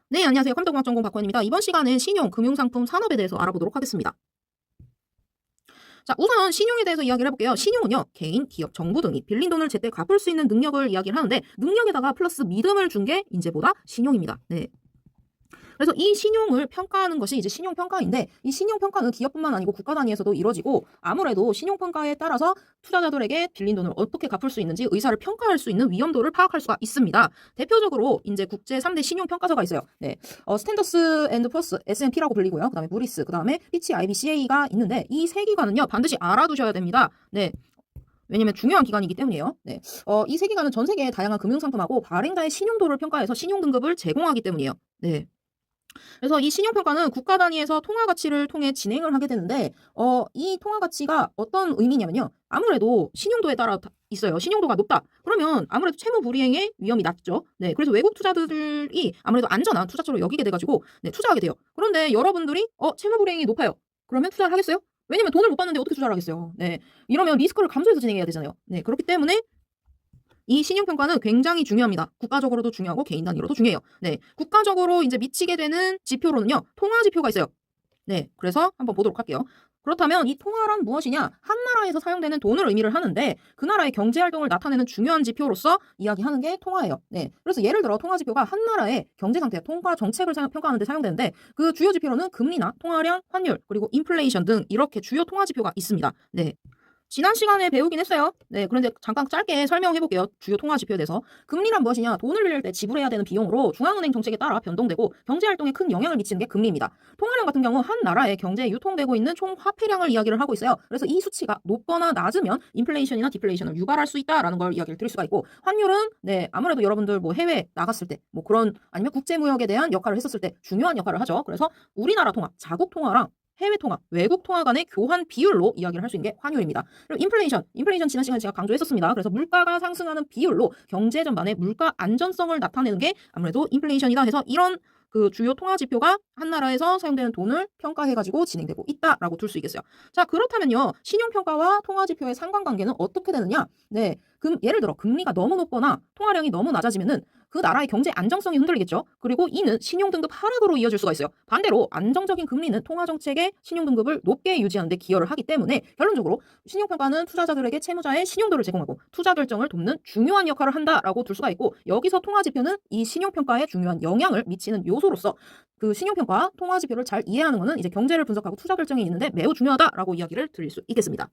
네, 안녕하세요. 컴퓨터공학 전공 박원입니다. 이번 시간은 신용, 금융상품 산업에 대해서 알아보도록 하겠습니다. 자, 우선 신용에 대해서 이야기를 해볼게요. 신용은요, 개인, 기업, 정부 등이 빌린 돈을 제때 갚을 수 있는 능력을 이야기를 하는데, 능력에다가 플러스 믿음을 준 게 이제 뭐다? 신용입니다. 네. 그래서 이 신용을 평가하는 것이 이제 신용평가인데, 이 신용평가는 기업뿐만 아니고 국가 단위에서도 이루어지고, 아무래도 신용평가에 따라서 투자자들에게 빌린 돈을 어떻게 갚을 수 있는지 의사를 평가할 수 있는 위험도를 파악할 수가 있습니다. 대표적으로 이제 국제 3대 신용평가사가 있어요. 네. 스탠더스 앤드 푸어스 S&P라고 불리고요. 그다음에 무리스, 그다음에 피치 IBCA가 있는데 이 세 기관은요, 반드시 알아두셔야 됩니다. 네. 왜냐면 중요한 기관이기 때문이에요. 네. 이 세 기관은 전 세계의 다양한 금융상품하고 발행자의 신용도를 평가해서 신용등급을 제공하기 때문이에요. 네. 그래서 이 신용평가는 국가 단위에서 통화가치를 통해 진행을 하게 되는데, 이 통화가치가 어떤 의미냐면요. 아무래도 신용도에 따라 있어요. 신용도가 높다. 그러면 아무래도 채무 불이행의 위험이 낮죠. 네. 그래서 외국 투자들이 아무래도 안전한 투자처로 여기게 돼가지고, 네, 투자하게 돼요. 그런데 여러분들이, 채무 불이행이 높아요. 그러면 투자를 하겠어요? 왜냐면 돈을 못 받는데 어떻게 투자를 하겠어요. 네. 이러면 리스크를 감수해서 진행해야 되잖아요. 네. 그렇기 때문에 이 신용평가는 굉장히 중요합니다. 국가적으로도 중요하고 개인 단위로도 중요해요. 네. 국가적으로 이제 미치게 되는 지표로는요, 통화지표가 있어요. 네. 그래서 한번 보도록 할게요. 그렇다면 이 통화란 무엇이냐? 한 나라에서 사용되는 돈을 의미를 하는데 그 나라의 경제활동을 나타내는 중요한 지표로서 이야기하는 게 통화예요. 네. 그래서 예를 들어 통화지표가 한 나라의 경제상태, 통화 정책을 평가하는 데 사용되는데 그 주요 지표로는 금리나 통화량, 환율, 그리고 인플레이션 등 이렇게 주요 통화지표가 있습니다. 네. 지난 시간에 배우긴 했어요. 네, 그런데 잠깐 짧게 설명해 볼게요. 주요 통화 지표에 대해서. 금리란 무엇이냐? 돈을 빌릴 때 지불해야 되는 비용으로 중앙은행 정책에 따라 변동되고 경제 활동에 큰 영향을 미치는 게 금리입니다. 통화량 같은 경우 한 나라의 경제에 유통되고 있는 총 화폐량을 이야기를 하고 있어요. 그래서 이 수치가 높거나 낮으면 인플레이션이나 디플레이션을 유발할 수 있다라는 걸 이야기를 드릴 수가 있고, 환율은 네, 아무래도 여러분들 뭐 해외 나갔을 때 뭐 그런 아니면 국제 무역에 대한 역할을 했었을 때 중요한 역할을 하죠. 그래서 우리나라 통화, 자국 통화랑 해외 통화, 외국 통화 간의 교환 비율로 이야기를 할 수 있는 게 환율입니다. 그리고 인플레이션 지난 시간에 제가 강조했었습니다. 그래서 물가가 상승하는 비율로 경제 전반의 물가 안전성을 나타내는 게 아무래도 인플레이션이다 해서 이런 그 주요 통화 지표가 한 나라에서 사용되는 돈을 평가해가지고 진행되고 있다라고 둘 수 있겠어요. 자, 그렇다면요, 신용평가와 통화 지표의 상관관계는 어떻게 되느냐? 네, 예를 들어 금리가 너무 높거나 통화량이 너무 낮아지면은 그 나라의 경제 안정성이 흔들리겠죠. 그리고 이는 신용등급 하락으로 이어질 수가 있어요. 반대로 안정적인 금리는 통화정책의 신용등급을 높게 유지하는 데 기여를 하기 때문에 결론적으로 신용평가는 투자자들에게 채무자의 신용도를 제공하고 투자 결정을 돕는 중요한 역할을 한다라고 둘 수가 있고, 여기서 통화지표는 이 신용평가에 중요한 영향을 미치는 요소로서 그 신용평가, 통화지표를 잘 이해하는 것은 이제 경제를 분석하고 투자 결정에 있는데 매우 중요하다라고 이야기를 드릴 수 있겠습니다.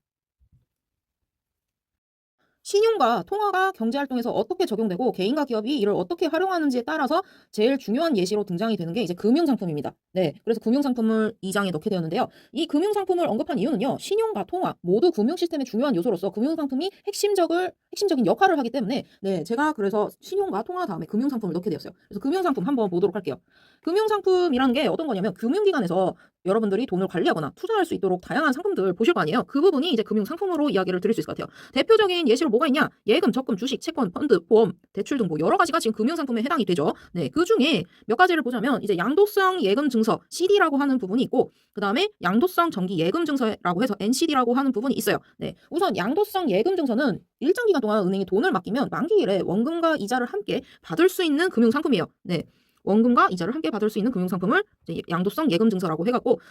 신용과 통화가 경제활동에서 어떻게 적용되고 개인과 기업이 이를 어떻게 활용하는지에 따라서 제일 중요한 예시로 등장이 되는 게 이제 금융상품입니다. 네, 그래서 금융상품을 2장에 넣게 되었는데요. 이 금융상품을 언급한 이유는요, 신용과 통화 모두 금융 시스템의 중요한 요소로서 금융상품이 핵심적인 역할을 하기 때문에, 네, 제가 그래서 신용과 통화 다음에 금융상품을 넣게 되었어요. 그래서 금융상품 한번 보도록 할게요. 금융상품이라는 게 어떤 거냐면 금융기관에서 여러분들이 돈을 관리하거나 투자할 수 있도록 다양한 상품들 보실 거 아니에요. 그 부분이 이제 금융상품으로 이야기를 드릴 수 있을 것 같아요. 대표적인 예시로 뭐가 있냐? 예금, 적금, 주식, 채권, 펀드, 보험, 대출 등 뭐 여러 가지가 지금 금융상품에 해당이 되죠. 네, 그 중에 몇 가지를 보자면 이제 양도성 예금 증서 CD라고 하는 부분이 있고, 그 다음에 양도성 정기 예금 증서라고 해서 NCD라고 하는 부분이 있어요. 네, 우선 양도성 예금 증서는 일정 기간 동안 은행이 돈을 맡기면 만기일에 원금과 이자를 함께 받을 수 있는 금융상품이에요. 네. 원금과 이자를 함께 받을 수 있는 금융상품을 양도성 예금 증서라고 해갖고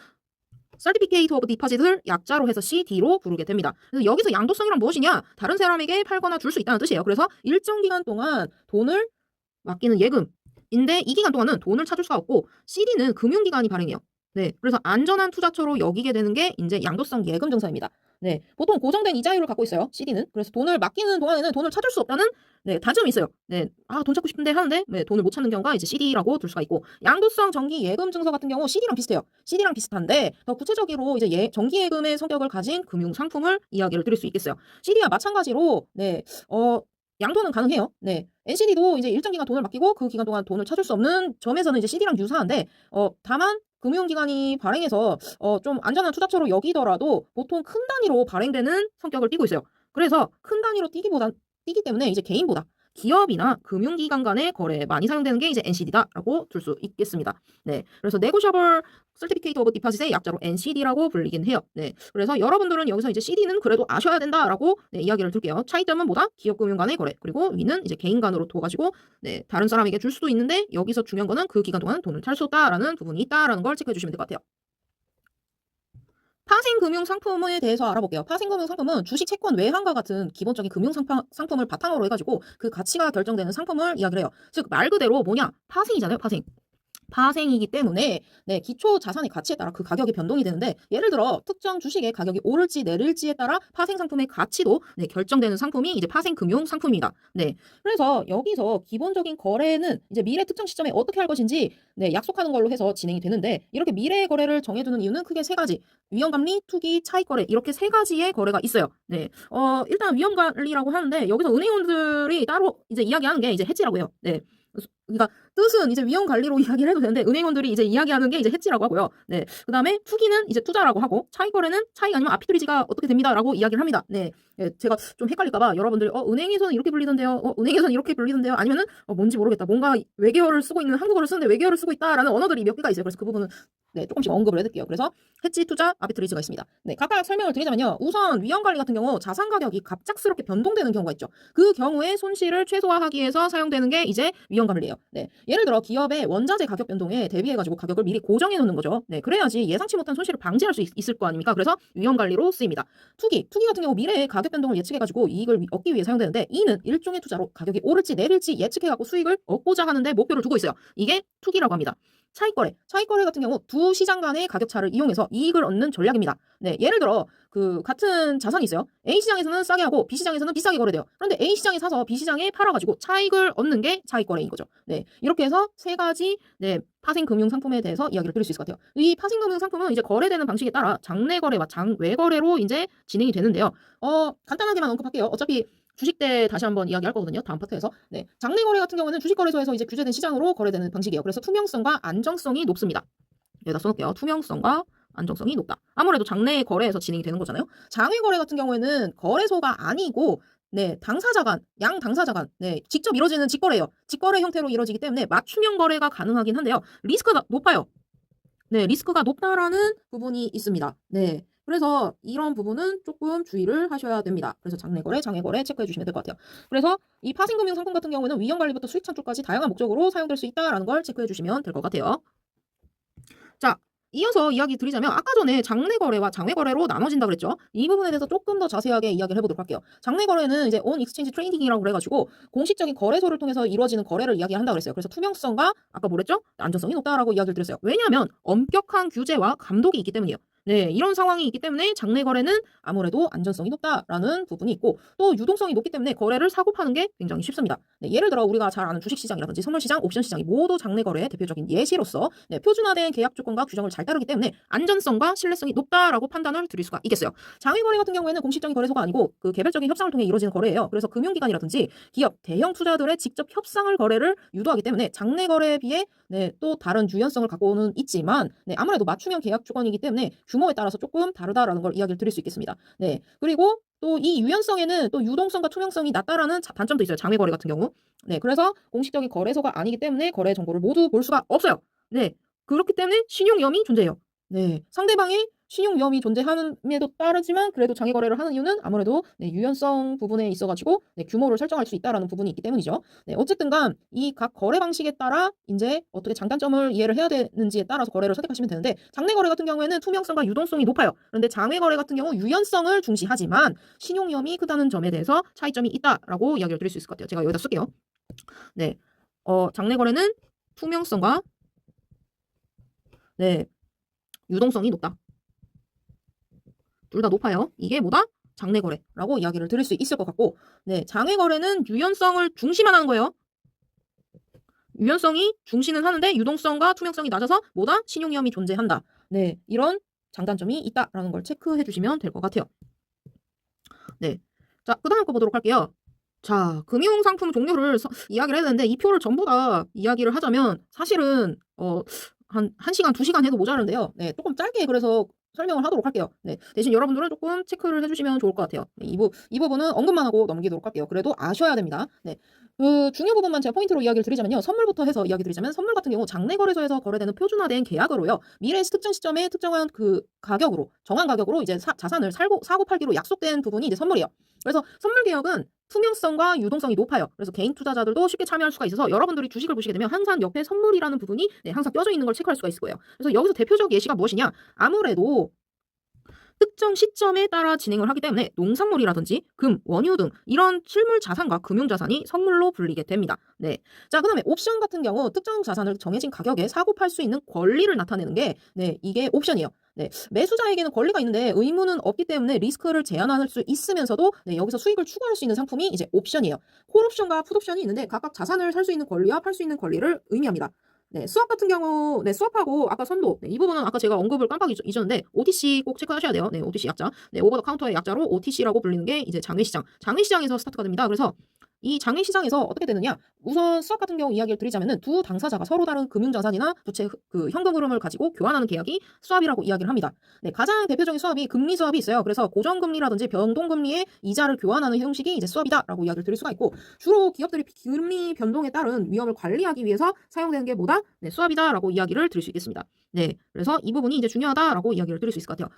Certificate of Deposit을 약자로 해서 CD로 부르게 됩니다. 그래서 여기서 양도성이란 무엇이냐? 다른 사람에게 팔거나 줄 수 있다는 뜻이에요. 그래서 일정 기간 동안 돈을 맡기는 예금인데 이 기간 동안은 돈을 찾을 수가 없고, CD는 금융기관이 발행해요. 네, 그래서 안전한 투자처로 여기게 되는 게 이제 양도성 예금 증서입니다. 네, 보통 고정된 이자율을 갖고 있어요, CD는. 그래서 돈을 맡기는 동안에는 돈을 찾을 수 없다는, 네, 단점이 있어요. 네, 돈 찾고 싶은데 하는데 네, 돈을 못 찾는 경우가 이제 CD라고 둘 수가 있고, 양도성 정기 예금 증서 같은 경우 CD랑 비슷해요. CD랑 비슷한데 더 구체적으로 이제 정기 예금의 성격을 가진 금융 상품을 이야기를 드릴 수 있겠어요. CD와 마찬가지로 네, 양도는 가능해요. 네. NCD도 이제 일정 기간 돈을 맡기고 그 기간 동안 돈을 찾을 수 없는 점에서는 이제 CD랑 유사한데, 다만 금융기관이 발행해서 좀 안전한 투자처로 여기더라도 보통 큰 단위로 발행되는 성격을 띠고 있어요. 그래서 큰 단위로 뛰기 때문에 이제 개인보다 기업이나 금융기관 간의 거래에 많이 사용되는 게 이제 NCD다라고 둘 수 있겠습니다. 네, 그래서 Negotiable Certificate of Deposit의 약자로 NCD라고 불리긴 해요. 네, 그래서 여러분들은 여기서 이제 CD는 그래도 아셔야 된다라고 네, 이야기를 드릴게요. 차이점은 뭐다? 기업 금융 간의 거래, 그리고 위는 이제 개인 간으로 둬가지고 네, 다른 사람에게 줄 수도 있는데 여기서 중요한 거는 그 기간 동안 돈을 탈 수 없다라는 부분이 있다라는 걸 체크해 주시면 될 것 같아요. 파생금융 상품에 대해서 알아볼게요. 파생금융 상품은 주식, 채권, 외환과 같은 기본적인 금융 상품을 바탕으로 해가지고 그 가치가 결정되는 상품을 이야기를 해요. 즉 말 그대로 뭐냐? 파생이잖아요. 파생. 파생이기 때문에 네, 기초 자산의 가치에 따라 그 가격이 변동이 되는데 예를 들어 특정 주식의 가격이 오를지 내릴지에 따라 파생 상품의 가치도 네, 결정되는 상품이 이제 파생 금융 상품입니다. 네. 그래서 여기서 기본적인 거래는 이제 미래 특정 시점에 어떻게 할 것인지 네, 약속하는 걸로 해서 진행이 되는데 이렇게 미래의 거래를 정해두는 이유는 크게 세 가지. 위험관리, 투기, 차익거래 이렇게 세 가지의 거래가 있어요. 네. 일단 위험관리라고 하는데 여기서 은행원들이 따로 이제 이야기하는 게 이제 해지라고 해요. 네. 그러니까 뜻은 이제 위험 관리로 이야기를 해도 되는데 은행원들이 이제 이야기하는 게 이제 해지라고 하고요. 네. 그다음에 투기는 이제 투자라고 하고 차익 거래는 차익 아니면 아피트리지가 어떻게 됩니다라고 이야기를 합니다. 네. 예, 제가 좀 헷갈릴까 봐 여러분들 은행에서는 이렇게 불리던데요. 은행에서는 이렇게 불리던데요. 아니면은 뭔지 모르겠다. 뭔가 외계어를 쓰고 있는 한국어를 쓰는데 외계어를 쓰고 있다라는 언어들이 몇 개가 있어요. 그래서 그 부분은 네, 조금씩 언급을 해둘게요. 그래서 해지, 투자, 아비트리지가 있습니다. 네, 각각 설명을 드리자면요. 우선 위험 관리 같은 경우 자산 가격이 갑작스럽게 변동되는 경우가 있죠. 그 경우에 손실을 최소화하기 위해서 사용되는 게 이제 위험 관리예요. 네, 예를 들어 기업의 원자재 가격 변동에 대비해가지고 가격을 미리 고정해 놓는 거죠. 네, 그래야지 예상치 못한 손실을 방지할 수 있을 거 아닙니까? 그래서 위험 관리로 쓰입니다. 투기 같은 경우 미래의 가격 변동을 예측해가지고 이익을 얻기 위해 사용되는데 이는 일종의 투자로 가격이 오를지 내릴지 예측해갖고 수익을 얻고자 하는데 목표를 두고 있어요. 이게 투기라고 합니다. 차익거래 같은 경우 두 시장 간의 가격차를 이용해서 이익을 얻는 전략입니다. 네, 예를 들어 그 같은 자산이 있어요. A 시장에서는 싸게 하고 B 시장에서는 비싸게 거래돼요. 그런데 A 시장에 사서 B 시장에 팔아가지고 차익을 얻는 게 차익거래인 거죠. 네, 이렇게 해서 세 가지 네, 파생금융 상품에 대해서 이야기를 드릴 수 있을 것 같아요. 이 파생금융 상품은 이제 거래되는 방식에 따라 장내 거래와 장외 거래로 이제 진행이 되는데요. 간단하게만 언급할게요. 어차피 주식 때 다시 한번 이야기할 거거든요. 다음 파트에서. 네. 장내 거래 같은 경우는 주식거래소에서 이제 규제된 시장으로 거래되는 방식이에요. 그래서 투명성과 안정성이 높습니다. 여기다 써놓을게요. 투명성과 안정성이 높다. 아무래도 장내 거래에서 진행이 되는 거잖아요. 장외 거래 같은 경우에는 거래소가 아니고 네, 양 당사자 간, 네, 직접 이루어지는 직거래예요. 직거래 형태로 이루어지기 때문에 맞춤형 거래가 가능하긴 한데요. 리스크가 높아요. 네, 리스크가 높다라는 부분이 있습니다. 네. 그래서 이런 부분은 조금 주의를 하셔야 됩니다. 그래서 장내거래, 장외거래 체크해 주시면 될 것 같아요. 그래서 이 파생금융 상품 같은 경우에는 위험관리부터 수익 창출까지 다양한 목적으로 사용될 수 있다라는 걸 체크해 주시면 될 것 같아요. 자, 이어서 이야기 드리자면 아까 전에 장내거래와 장외거래로 나눠진다 그랬죠. 이 부분에 대해서 조금 더 자세하게 이야기를 해보도록 할게요. 장내거래는 이제 온 익스체인지 트레이딩이라고 그래가지고 공식적인 거래소를 통해서 이루어지는 거래를 이야기한다 그랬어요. 그래서 투명성과 아까 뭐랬죠? 안전성이 높다라고 이야기를 드렸어요. 왜냐하면 엄격한 규제와 감독이 있기 때문이에요. 네, 이런 상황이 있기 때문에 장내 거래는 아무래도 안전성이 높다라는 부분이 있고 또 유동성이 높기 때문에 거래를 사고 파는 게 굉장히 쉽습니다. 네, 예를 들어 우리가 잘 아는 주식시장이라든지 선물시장, 옵션시장이 모두 장내 거래의 대표적인 예시로서 네, 표준화된 계약 조건과 규정을 잘 따르기 때문에 안전성과 신뢰성이 높다라고 판단을 드릴 수가 있겠어요. 장외 거래 같은 경우에는 공식적인 거래소가 아니고 그 개별적인 협상을 통해 이루어지는 거래예요. 그래서 금융기관이라든지 기업, 대형 투자들의 직접 협상을 거래를 유도하기 때문에 장내 거래에 비해 네, 또 다른 유연성을 갖고는 있지만 네, 아무래도 맞춤형 계약 조건이기 때문에 규모에 따라서 조금 다르다라는 걸 이야기를 드릴 수 있겠습니다. 네, 그리고 또 이 유연성에는 또 유동성과 투명성이 낮다라는 단점도 있어요. 장외 거래 같은 경우. 네, 그래서 공식적인 거래소가 아니기 때문에 거래 정보를 모두 볼 수가 없어요. 네, 그렇기 때문에 신용 위험이 존재해요. 네, 상대방이 신용 위험이 존재함에도 따르지만 그래도 장외 거래를 하는 이유는 아무래도 네, 유연성 부분에 있어가지고 네, 규모를 설정할 수 있다라는 부분이 있기 때문이죠. 네, 어쨌든간 이 각 거래 방식에 따라 이제 어떻게 장단점을 이해를 해야 되는지에 따라서 거래를 선택하시면 되는데 장내 거래 같은 경우에는 투명성과 유동성이 높아요. 그런데 장외 거래 같은 경우 유연성을 중시하지만 신용 위험이 크다는 점에 대해서 차이점이 있다라고 이야기를 드릴 수 있을 것 같아요. 제가 여기다 쓸게요. 네, 장내 거래는 투명성과 네, 유동성이 높다. 둘 다 높아요. 이게 뭐다? 장내 거래라고 이야기를 드릴 수 있을 것 같고, 네, 장외 거래는 유연성을 중시만 하는 거예요. 유연성이 중시는 하는데 유동성과 투명성이 낮아서 뭐다? 신용 위험이 존재한다. 네, 이런 장단점이 있다라는 걸 체크해 주시면 될 것 같아요. 네, 자, 그 다음 거 보도록 할게요. 자, 금융상품 종류를 이야기를 해야 되는데 이 표를 전부 다 이야기를 하자면 사실은 한 1시간, 2시간 해도 모자른데요. 네, 조금 짧게 그래서 설명을 하도록 할게요. 네, 대신 여러분들은 조금 체크를 해주시면 좋을 것 같아요. 네, 이 부분은 언급만 하고 넘기도록 할게요. 그래도 아셔야 됩니다. 네, 중요 부분만 제가 포인트로 이야기를 드리자면요. 선물부터 해서 이야기 드리자면 선물 같은 경우 장내 거래소에서 거래되는 표준화된 계약으로요. 미래 특정 시점에 특정한 그 가격으로 정한 가격으로 이제 자산을 사고 팔기로 약속된 부분이 이제 선물이에요. 그래서 선물 개혁은 투명성과 유동성이 높아요. 그래서 개인 투자자들도 쉽게 참여할 수가 있어서 여러분들이 주식을 보시게 되면 항상 옆에 선물이라는 부분이 항상 껴져 있는 걸 체크할 수가 있을 거예요. 그래서 여기서 대표적 예시가 무엇이냐? 아무래도 특정 시점에 따라 진행을 하기 때문에 농산물이라든지 금, 원유 등 이런 실물 자산과 금융 자산이 선물로 불리게 됩니다. 네. 자, 그다음에 옵션 같은 경우 특정 자산을 정해진 가격에 사고 팔 수 있는 권리를 나타내는 게 이게 옵션이에요. 네. 매수자에게는 권리가 있는데 의무는 없기 때문에 리스크를 제한할 수 있으면서도 여기서 수익을 추구할 수 있는 상품이 이제 옵션이에요. 콜옵션과 풋옵션이 있는데 각각 자산을 살 수 있는 권리와 팔 수 있는 권리를 의미합니다. 네, 수압 같은 경우, 수압하고 아까 선도, 이 부분은 아까 제가 언급을 깜빡 잊었는데, OTC 꼭 체크하셔야 돼요. OTC 약자. 오버 더 카운터의 약자로 OTC라고 불리는 게 이제 장외시장. 장외시장에서 스타트가 됩니다. 그래서 이 장외시장에서 어떻게 되느냐? 우선 수압 같은 경우 이야기를 드리자면은 두 당사자가 서로 다른 금융자산이나 부채 그 현금 흐름을 가지고 교환하는 계약이 수압이라고 이야기를 합니다. 가장 대표적인 수압이 금리 수압이 있어요. 그래서 고정금리라든지 변동금리의 이자를 교환하는 형식이 이제 수압이다라고 이야기를 드릴 수가 있고, 주로 기업들이 금리 변동에 따른 위험을 관리하기 위해서 사용되는 게 뭐다? 수압이다라고 이야기를 드릴 수 있겠습니다. 그래서 이 부분이 이제 중요하다라고 이야기를 드릴 수 있을 것 같아요.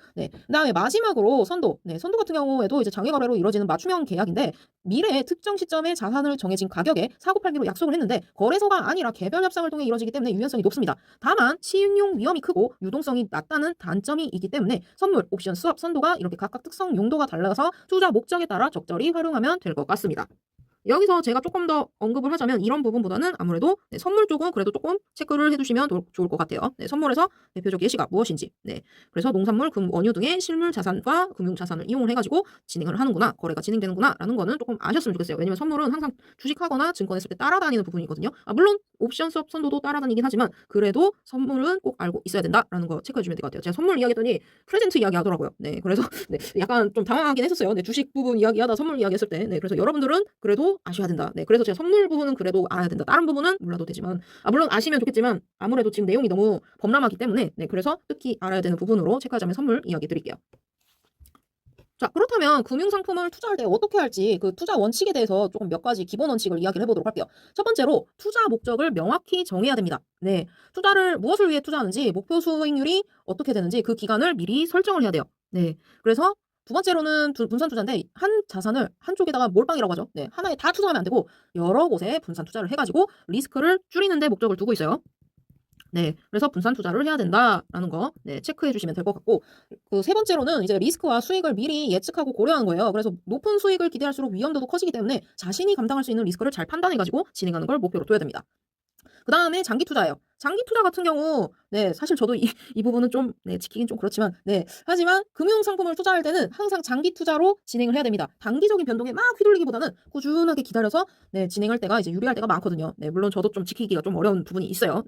그다음에 마지막으로 선도. 선도 같은 경우에도 이제 장외 거래로 이루어지는 맞춤형 계약인데 미래의 특정 시점에 자산을 정해진 가격에 사고 팔기로 약속을 했는데 거래소가 아니라 개별 협상을 통해 이루어지기 때문에 유연성이 높습니다. 다만 시행용 위험이 크고 유동성이 낮다는 단점이 있기 때문에 선물, 옵션, 수압, 선도가 이렇게 각각 특성 용도가 달라서 투자 목적에 따라 적절히 활용하면 될 것 같습니다. 여기서 제가 조금 더 언급을 하자면 이런 부분보다는 아무래도 선물 쪽은 그래도 조금 체크를 해두시면 좋을 것 같아요. 선물에서 대표적 예시가 무엇인지. 그래서 농산물, 금, 원유 등의 실물 자산과 금융 자산을 이용을 해가지고 진행을 하는구나, 거래가 진행되는구나 라는 거는 조금 아셨으면 좋겠어요. 왜냐면 선물은 항상 주식하거나 증권했을 때 따라다니는 부분이거든요. 물론 옵션 수업 선도도 따라다니긴 하지만 그래도 선물은 꼭 알고 있어야 된다라는 거 체크해주면 될 것 같아요. 제가 선물 이야기했더니 프레젠트 이야기 하더라고요. 그래서 약간 좀 당황하긴 했었어요. 주식 부분 이야기하다 선물 이야기했을 때. 그래서 여러분들은 그래도 아셔야 된다. 그래서 제가 선물 부분은 그래도 알아야 된다. 다른 부분은 몰라도 되지만, 물론 아시면 좋겠지만 아무래도 지금 내용이 너무 범람하기 때문에 그래서 특히 알아야 되는 부분으로 체크하자면 선물 이야기 드릴게요. 자, 그렇다면 금융상품을 투자할 때 어떻게 할지 그 투자 원칙에 대해서 조금 몇 가지 기본 원칙을 이야기를 해보도록 할게요. 첫 번째로 투자 목적을 명확히 정해야 됩니다. 투자를 무엇을 위해 투자하는지, 목표 수익률이 어떻게 되는지 그 기간을 미리 설정을 해야 돼요. 그래서 두 번째로는 분산 투자인데 한 자산을 한쪽에다가 몰빵이라고 하죠. 하나에 다 투자하면 안 되고 여러 곳에 분산 투자를 해가지고 리스크를 줄이는 데 목적을 두고 있어요. 그래서 분산 투자를 해야 된다라는 거 체크해 주시면 될 것 같고, 그 세 번째로는 이제 리스크와 수익을 미리 예측하고 고려하는 거예요. 그래서 높은 수익을 기대할수록 위험도도 커지기 때문에 자신이 감당할 수 있는 리스크를 잘 판단해 가지고 진행하는 걸 목표로 둬야 됩니다. 그 다음에 장기 투자예요. 장기 투자 같은 경우, 사실 저도 이 부분은 좀, 지키긴 좀 그렇지만, 하지만 금융상품을 투자할 때는 항상 장기 투자로 진행을 해야 됩니다. 단기적인 변동에 막 휘둘리기보다는 꾸준하게 기다려서, 진행할 때가 이제 유리할 때가 많거든요. 물론 저도 좀 지키기가 좀 어려운 부분이 있어요.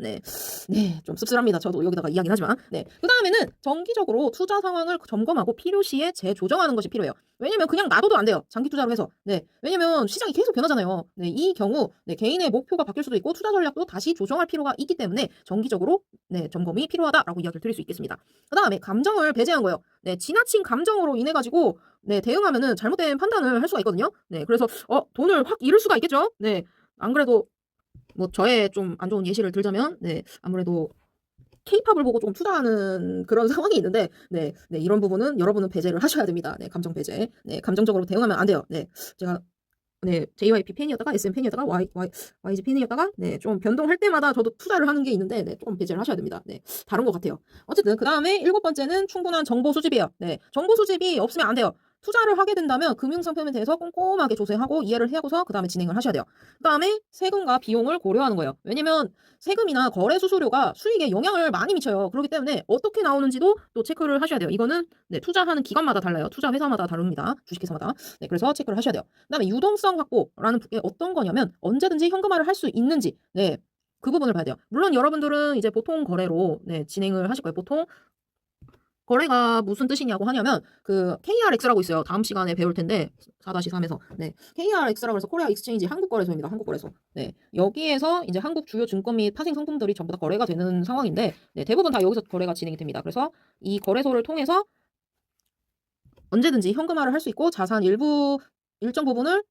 좀 씁쓸합니다. 저도 여기다가 이야기는 하지만. 그 다음에는 정기적으로 투자 상황을 점검하고 필요시에 재조정하는 것이 필요해요. 왜냐면 그냥 놔둬도 안 돼요. 장기 투자로 해서. 왜냐면 시장이 계속 변하잖아요. 이 경우 개인의 목표가 바뀔 수도 있고 투자 전략도 다시 조정할 필요가 있기 때문에 정기적으로 점검이 필요하다라고 이야기를 드릴 수 있겠습니다. 그 다음에 감정을 배제한 거예요. 지나친 감정으로 인해 가지고 대응하면은 잘못된 판단을 할 수가 있거든요. 그래서 돈을 확 잃을 수가 있겠죠. 안 그래도 뭐 저의 좀 안 좋은 예시를 들자면 아무래도 케이팝을 보고 조금 투자하는 그런 상황이 있는데 이런 부분은 여러분은 배제를 하셔야 됩니다. 감정 배제. 감정적으로 대응하면 안 돼요. 제가 JYP 팬이었다가 SM 팬이었다가 YG 팬이었다가 좀 변동할 때마다 저도 투자를 하는 게 있는데 조금 배제를 하셔야 됩니다. 다른 것 같아요. 어쨌든 그다음에 일곱 번째는 충분한 정보 수집이에요. 정보 수집이 없으면 안 돼요. 투자를 하게 된다면 금융상품에 대해서 꼼꼼하게 조사하고 이해를 하고서 그 다음에 진행을 하셔야 돼요. 그 다음에 세금과 비용을 고려하는 거예요. 왜냐면 세금이나 거래 수수료가 수익에 영향을 많이 미쳐요. 그렇기 때문에 어떻게 나오는지도 또 체크를 하셔야 돼요. 이거는 투자하는 기관마다 달라요. 투자 회사마다 다릅니다. 주식회사마다. 그래서 체크를 하셔야 돼요. 그 다음에 유동성 확보라는 게 어떤 거냐면 언제든지 현금화를 할 수 있는지 그 부분을 봐야 돼요. 물론 여러분들은 이제 보통 거래로 진행을 하실 거예요. 보통 거래가 무슨 뜻이냐고 하냐면 그 KRX라고 있어요. 다음 시간에 배울 텐데 4-3에서 KRX라고 해서 코리아 익스체인지 한국거래소입니다. 한국거래소. 여기에서 이제 한국 주요 증권 및 파생 상품들이 전부 다 거래가 되는 상황인데 대부분 다 여기서 거래가 진행이 됩니다. 그래서 이 거래소를 통해서 언제든지 현금화를 할 수 있고 자산 일정 부분을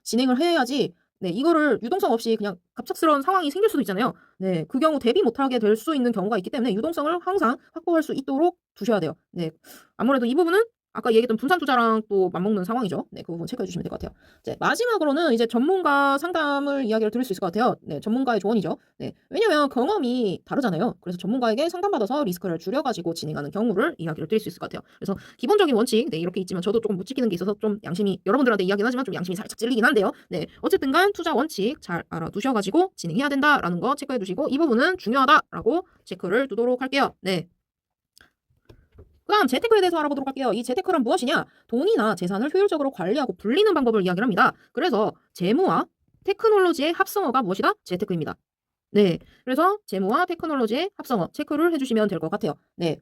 진행을 해야지 네, 이거를 유동성 없이 그냥 갑작스러운 상황이 생길 수도 있잖아요. 네, 그 경우 대비 못하게 될 수 있는 경우가 있기 때문에 유동성을 항상 확보할 수 있도록 두셔야 돼요. 네, 아무래도 이 부분은 아까 얘기했던 분산 투자랑 또 맞먹는 상황이죠. 네, 그 부분 체크해 주시면 될 것 같아요. 이제 마지막으로는 이제 전문가 상담을 이야기를 드릴 수 있을 것 같아요. 네, 전문가의 조언이죠. 네, 왜냐면 경험이 다르잖아요. 그래서 전문가에게 상담받아서 리스크를 줄여가지고 진행하는 경우를 이야기를 드릴 수 있을 것 같아요. 그래서 기본적인 원칙, 네, 이렇게 있지만 저도 조금 못 지키는 게 있어서 좀 양심이, 여러분들한테 이야기는 하지만 좀 양심이 살짝 찔리긴 한데요. 네, 어쨌든 간 투자 원칙 잘 알아두셔가지고 진행해야 된다라는 거 체크해 두시고, 이 부분은 중요하다라고 체크를 두도록 할게요. 네. 그 다음 재테크에 대해서 알아보도록 할게요. 이 재테크란 무엇이냐? 돈이나 재산을 효율적으로 관리하고 불리는 방법을 이야기를 합니다. 그래서 재무와 테크놀로지의 합성어가 무엇이다? 재테크입니다. 네. 그래서 재무와 테크놀로지의 합성어 체크를 해주시면 될 것 같아요. 네.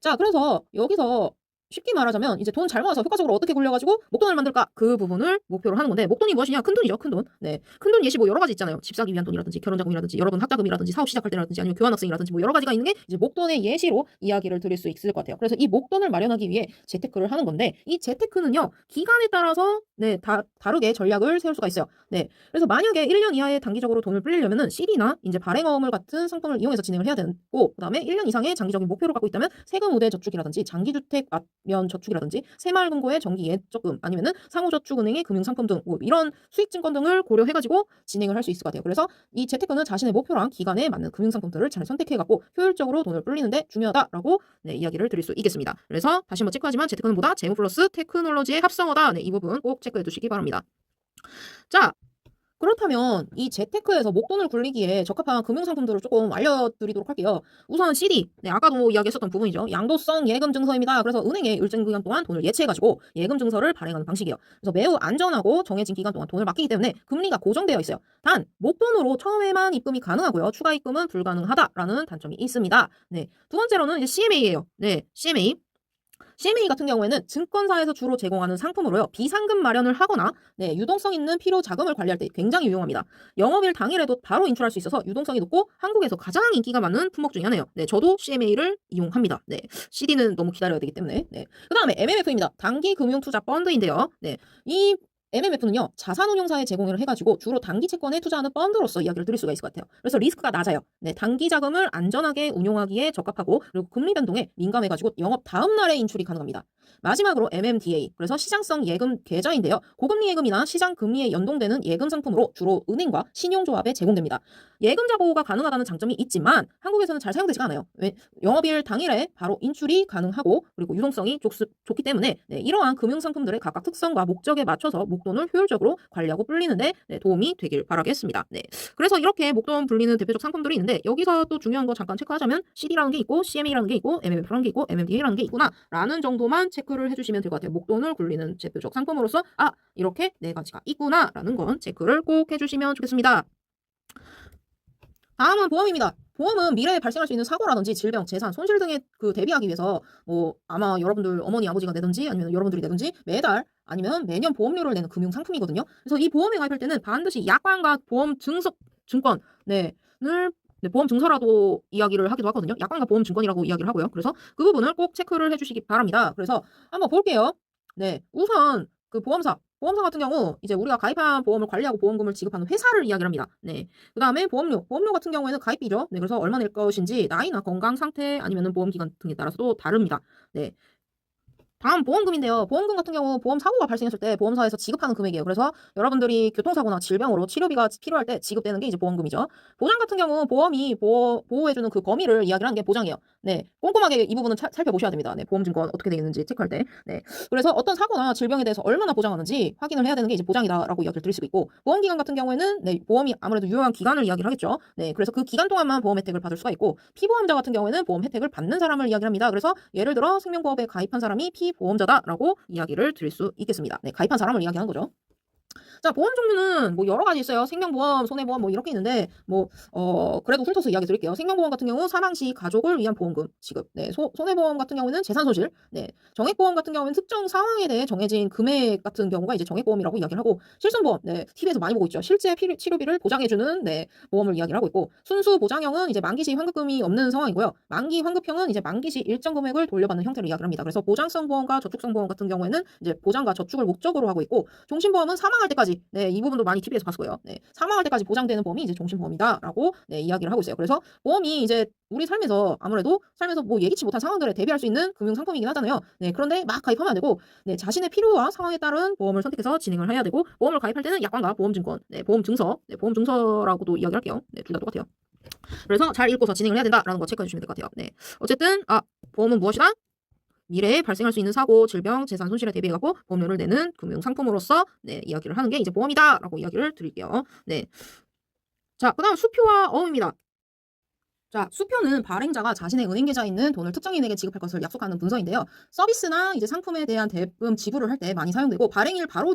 자, 그래서 여기서 쉽게 말하자면 이제 돈 잘 모아서 효과적으로 어떻게 굴려가지고 목돈을 만들까? 그 부분을 목표로 하는 건데, 목돈이 무엇이냐? 큰돈이죠. 큰돈. 네. 큰돈 예시 뭐 여러 가지 있잖아요. 집 사기 위한 돈이라든지 결혼자금이라든지 여러분 학자금이라든지 사업 시작할 때라든지 아니면 교환학생이라든지 뭐 여러 가지가 있는 게 이제 목돈의 예시로 이야기를 드릴 수 있을 것 같아요. 그래서 이 목돈을 마련하기 위해 재테크를 하는 건데, 이 재테크는요 기간에 따라서 네 다르게 전략을 세울 수가 있어요. 네. 그래서 만약에 1년 이하의 단기적으로 돈을 불리려면은 CD나 이제 발행어물 같은 상품을 이용해서 진행을 해야 되고, 그다음에 1년 이상의 장기적인 목표를 갖고 있다면 세금 우대 저축이라든지 장기주택 맞면 저축이라든지 새마을금고의 정기 예적금 아니면은 상호저축은행의 금융상품 등 뭐 이런 수익증권 등을 고려해가지고 진행을 할 수 있을 것 같아요. 그래서 이 재테크는 자신의 목표랑 기간에 맞는 금융상품들을 잘 선택해갖고 효율적으로 돈을 불리는데 중요하다라고 네, 이야기를 드릴 수 있겠습니다. 그래서 다시 한번 체크하지만 재테크는 뭐다? 재무 플러스 테크놀로지의 합성어다. 네, 이 부분 꼭 체크해 두시기 바랍니다. 자, 그렇다면 이 재테크에서 목돈을 굴리기에 적합한 금융상품들을 조금 알려드리도록 할게요. 우선 CD, 네, 아까도 이야기했었던 부분이죠. 양도성 예금 증서입니다. 그래서 은행에 일정 기간 동안 돈을 예치해가지고 예금 증서를 발행하는 방식이에요. 그래서 매우 안전하고 정해진 기간 동안 돈을 맡기기 때문에 금리가 고정되어 있어요. 단 목돈으로 처음에만 입금이 가능하고요. 추가 입금은 불가능하다라는 단점이 있습니다. 네, 두 번째로는 이제 CMA예요. 네, CMA 같은 경우에는 증권사에서 주로 제공하는 상품으로요. 비상금 마련을 하거나 네, 유동성 있는 필요 자금을 관리할 때 굉장히 유용합니다. 영업일 당일에도 바로 인출할 수 있어서 유동성이 높고 한국에서 가장 인기가 많은 품목 중에 하나예요. 네, 저도 CMA를 이용합니다. 네, CD는 너무 기다려야 되기 때문에. 네, 그 다음에 MMF입니다. 단기 금융 투자 펀드인데요. 네, 이 MMF는요, 자산운용사에 제공을 해가지고 주로 단기 채권에 투자하는 펀드로서 이야기를 드릴 수가 있을 것 같아요. 그래서 리스크가 낮아요. 네, 단기 자금을 안전하게 운용하기에 적합하고, 그리고 금리 변동에 민감해가지고 영업 다음 날에 인출이 가능합니다. 마지막으로 MMDA, 그래서 시장성 예금 계좌인데요. 고금리 예금이나 시장 금리에 연동되는 예금 상품으로 주로 은행과 신용조합에 제공됩니다. 예금자 보호가 가능하다는 장점이 있지만 한국에서는 잘 사용되지가 않아요. 영업일 당일에 바로 인출이 가능하고, 그리고 유동성이 좋기 때문에 네, 이러한 금융상품들의 각각 특성과 목적에 맞춰서 목돈을 효율적으로 관리하고 불리는데 네, 도움이 되길 바라겠습니다. 네, 그래서 이렇게 목돈 불리는 대표적 상품들이 있는데, 여기서 또 중요한 거 잠깐 체크하자면 CD라는 게 있고 CMA라는 게 있고 MMF라는 게 있고 MMDA라는 게 있구나 라는 정도만 체크를 해주시면 될 것 같아요. 목돈을 굴리는 대표적 상품으로서 이렇게 네 가지가 있구나 라는 건 체크를 꼭 해주시면 좋겠습니다. 다음은 보험입니다. 보험은 미래에 발생할 수 있는 사고라든지 질병, 재산, 손실 등에 대비하기 위해서 뭐 아마 여러분들 어머니 아버지가 내든지 아니면 여러분들이 내든지 매달 아니면 매년 보험료를 내는 금융 상품이거든요. 그래서 이 보험에 가입할 때는 반드시 약관과 보험 증권 보험 증서라도 이야기를 하기도 하거든요. 약관과 보험 증권이라고 이야기를 하고요. 그래서 그 부분을 꼭 체크를 해주시기 바랍니다. 그래서 한번 볼게요. 네, 우선 보험사 같은 경우 이제 우리가 가입한 보험을 관리하고 보험금을 지급하는 회사를 이야기를 합니다. 네. 그 다음에 보험료 같은 경우에는 가입비죠. 네, 그래서 얼마 낼 것인지 나이나 건강 상태 아니면 보험 기간 등에 따라서도 다릅니다. 네. 다음 보험금인데요. 보험금 같은 경우 보험 사고가 발생했을 때 보험사에서 지급하는 금액이에요. 그래서 여러분들이 교통사고나 질병으로 치료비가 필요할 때 지급되는 게 이제 보험금이죠. 보장 같은 경우 보험이 보호해주는 그 범위를 이야기를 하는 게 보장이에요. 네, 꼼꼼하게 이 부분은 살펴보셔야 됩니다. 네, 보험증권 어떻게 되어 있는지 체크할 때. 네, 그래서 어떤 사고나 질병에 대해서 얼마나 보장하는지 확인을 해야 되는 게 이제 보장이다라고 이야기를 드릴 수 있고, 보험기간 같은 경우에는 네, 보험이 아무래도 유효한 기간을 이야기를 하겠죠. 네, 그래서 그 기간 동안만 보험 혜택을 받을 수가 있고, 피보험자 같은 경우에는 보험 혜택을 받는 사람을 이야기를 합니다. 그래서 예를 들어 생명보험에 가입한 사람이 피보험자다라고 이야기를 드릴 수 있겠습니다. 네, 가입한 사람을 이야기하는 거죠. 자, 보험 종류는 뭐 여러 가지 있어요. 생명보험, 손해보험 뭐 이렇게 있는데 그래도 훑어서 이야기 드릴게요. 생명보험 같은 경우 사망 시 가족을 위한 보험금 지급. 네, 손해보험 같은 경우는 재산 손실. 네, 정액보험 같은 경우는 특정 상황에 대해 정해진 금액 같은 경우가 이제 정액보험이라고 이야기를 하고, 실손보험. 네, TV에서 많이 보고 있죠. 실제 치료비를 보장해주는 네, 보험을 이야기를 하고 있고, 순수 보장형은 이제 만기 시 환급금이 없는 상황이고요. 만기 환급형은 이제 만기 시 일정 금액을 돌려받는 형태를 이야기를 합니다. 그래서 보장성 보험과 저축성 보험 같은 경우에는 이제 보장과 저축을 목적으로 하고 있고, 종신보험은 사망할 때까지 때까지, 네, 이 부분도 많이 TV에서 봤을 거예요. 네, 사망할 때까지 보장되는 보험이 이제 종신보험이다라고 네, 이야기를 하고 있어요. 그래서 보험이 이제 우리 삶에서 아무래도 삶에서 뭐 예기치 못한 상황들에 대비할 수 있는 금융 상품이긴 하잖아요. 네, 그런데 막 가입하면 안 되고, 네, 자신의 필요와 상황에 따른 보험을 선택해서 진행을 해야 되고, 보험을 가입할 때는 약관과 보험증권, 네, 보험증서, 네, 보험증서라고도 이야기할게요. 네, 둘 다 똑같아요. 그래서 잘 읽고서 진행을 해야 된다라는 거 체크해 주시면 될 것 같아요. 네, 어쨌든 보험은 무엇이다? 미래에 발생할 수 있는 사고, 질병, 재산 손실에 대비해갖고 보험료를 내는 금융 상품으로서 네, 이야기를 하는 게 이제 보험이다라고 이야기를 드릴게요. 네, 자, 그다음 수표와 어음입니다. 자, 수표는 발행자가 자신의 은행 계좌에 있는 돈을 특정인에게 지급할 것을 약속하는 문서인데요. 서비스나 이제 상품에 대한 대금 지불을 할 때 많이 사용되고 발행일 바로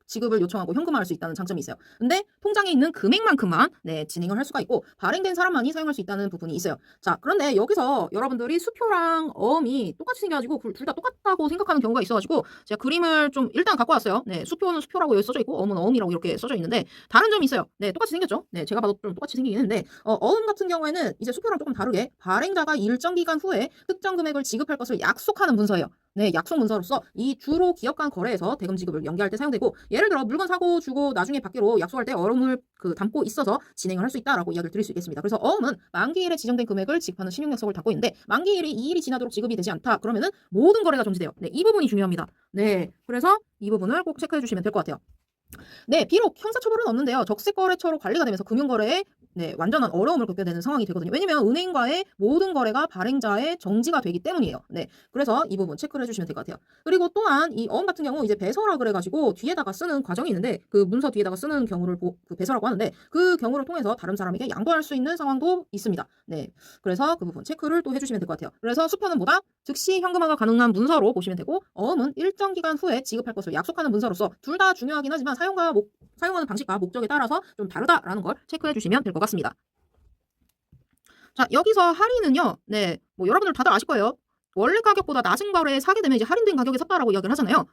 지급을 요청하고 현금화할 수 있다는 장점이 있어요. 근데 통장에 있는 금액만큼만 네, 진행을 할 수가 있고 발행된 사람만이 사용할 수 있다는 부분이 있어요. 자, 그런데 여기서 여러분들이 수표랑 어음이 똑같이 생겨가지고 둘 다 똑같다고 생각하는 경우가 있어가지고 제가 그림을 좀 일단 갖고 왔어요. 네, 수표는 수표라고 여기 써져 있고 어음은 어음이라고 이렇게 써져 있는데 다른 점이 있어요. 네, 똑같이 생겼죠. 네, 제가 봐도 좀 똑같이 생기긴 했는데 어음 같은 경우에는 이제 수표랑 조금 다르게 발행자가 일정 기간 후에 특정 금액을 지급할 것을 약속하는 문서예요. 네, 약속 문서로서 이 주로 기업 간 거래에서 대금 지급을 연계할 때 사용되고 예를 들어 물건 사고 주고 나중에 받기로 약속할 때 어음을 담고 있어서 진행을 할 수 있다라고 이야기를 드릴 수 있겠습니다. 그래서 어음은 만기일에 지정된 금액을 지급하는 신용 약속을 담고 있는데 만기일이 2일이 지나도록 지급이 되지 않다. 그러면은 모든 거래가 정지돼요. 네, 이 부분이 중요합니다. 네, 그래서 이 부분을 꼭 체크해 주시면 될 것 같아요. 네, 비록 형사처벌은 없는데요. 적색거래처로 관리가 되면서 금융거래에 네, 완전한 어려움을 겪게 되는 상황이 되거든요. 왜냐면 은행과의 모든 거래가 발행자의 정지가 되기 때문이에요. 네, 그래서 이 부분 체크를 해주시면 될 것 같아요. 그리고 또한 이 어음 같은 경우 이제 배서라 그래가지고 뒤에다가 쓰는 과정이 있는데 그 문서 뒤에다가 쓰는 경우를 그 배서라고 하는데 그 경우를 통해서 다른 사람에게 양도할 수 있는 상황도 있습니다. 네, 그래서 그 부분 체크를 또 해주시면 될 것 같아요. 그래서 수표는 뭐다? 즉시 현금화가 가능한 문서로 보시면 되고 어음은 일정 기간 후에 지급할 것을 약속하는 문서로서 둘 다 중요하긴 하지만 사용하는 방식과 목적에 따라서 좀 다르다라는 걸 체크해 주시면 될 것 같습니다. 자, 여기서 할인은요. 네, 뭐 여러분들 다들 아실 거예요. 원래 가격보다 낮은 거래에 사게 되면 이제 할인된 가격에 샀다라고 이야기를 하잖아요.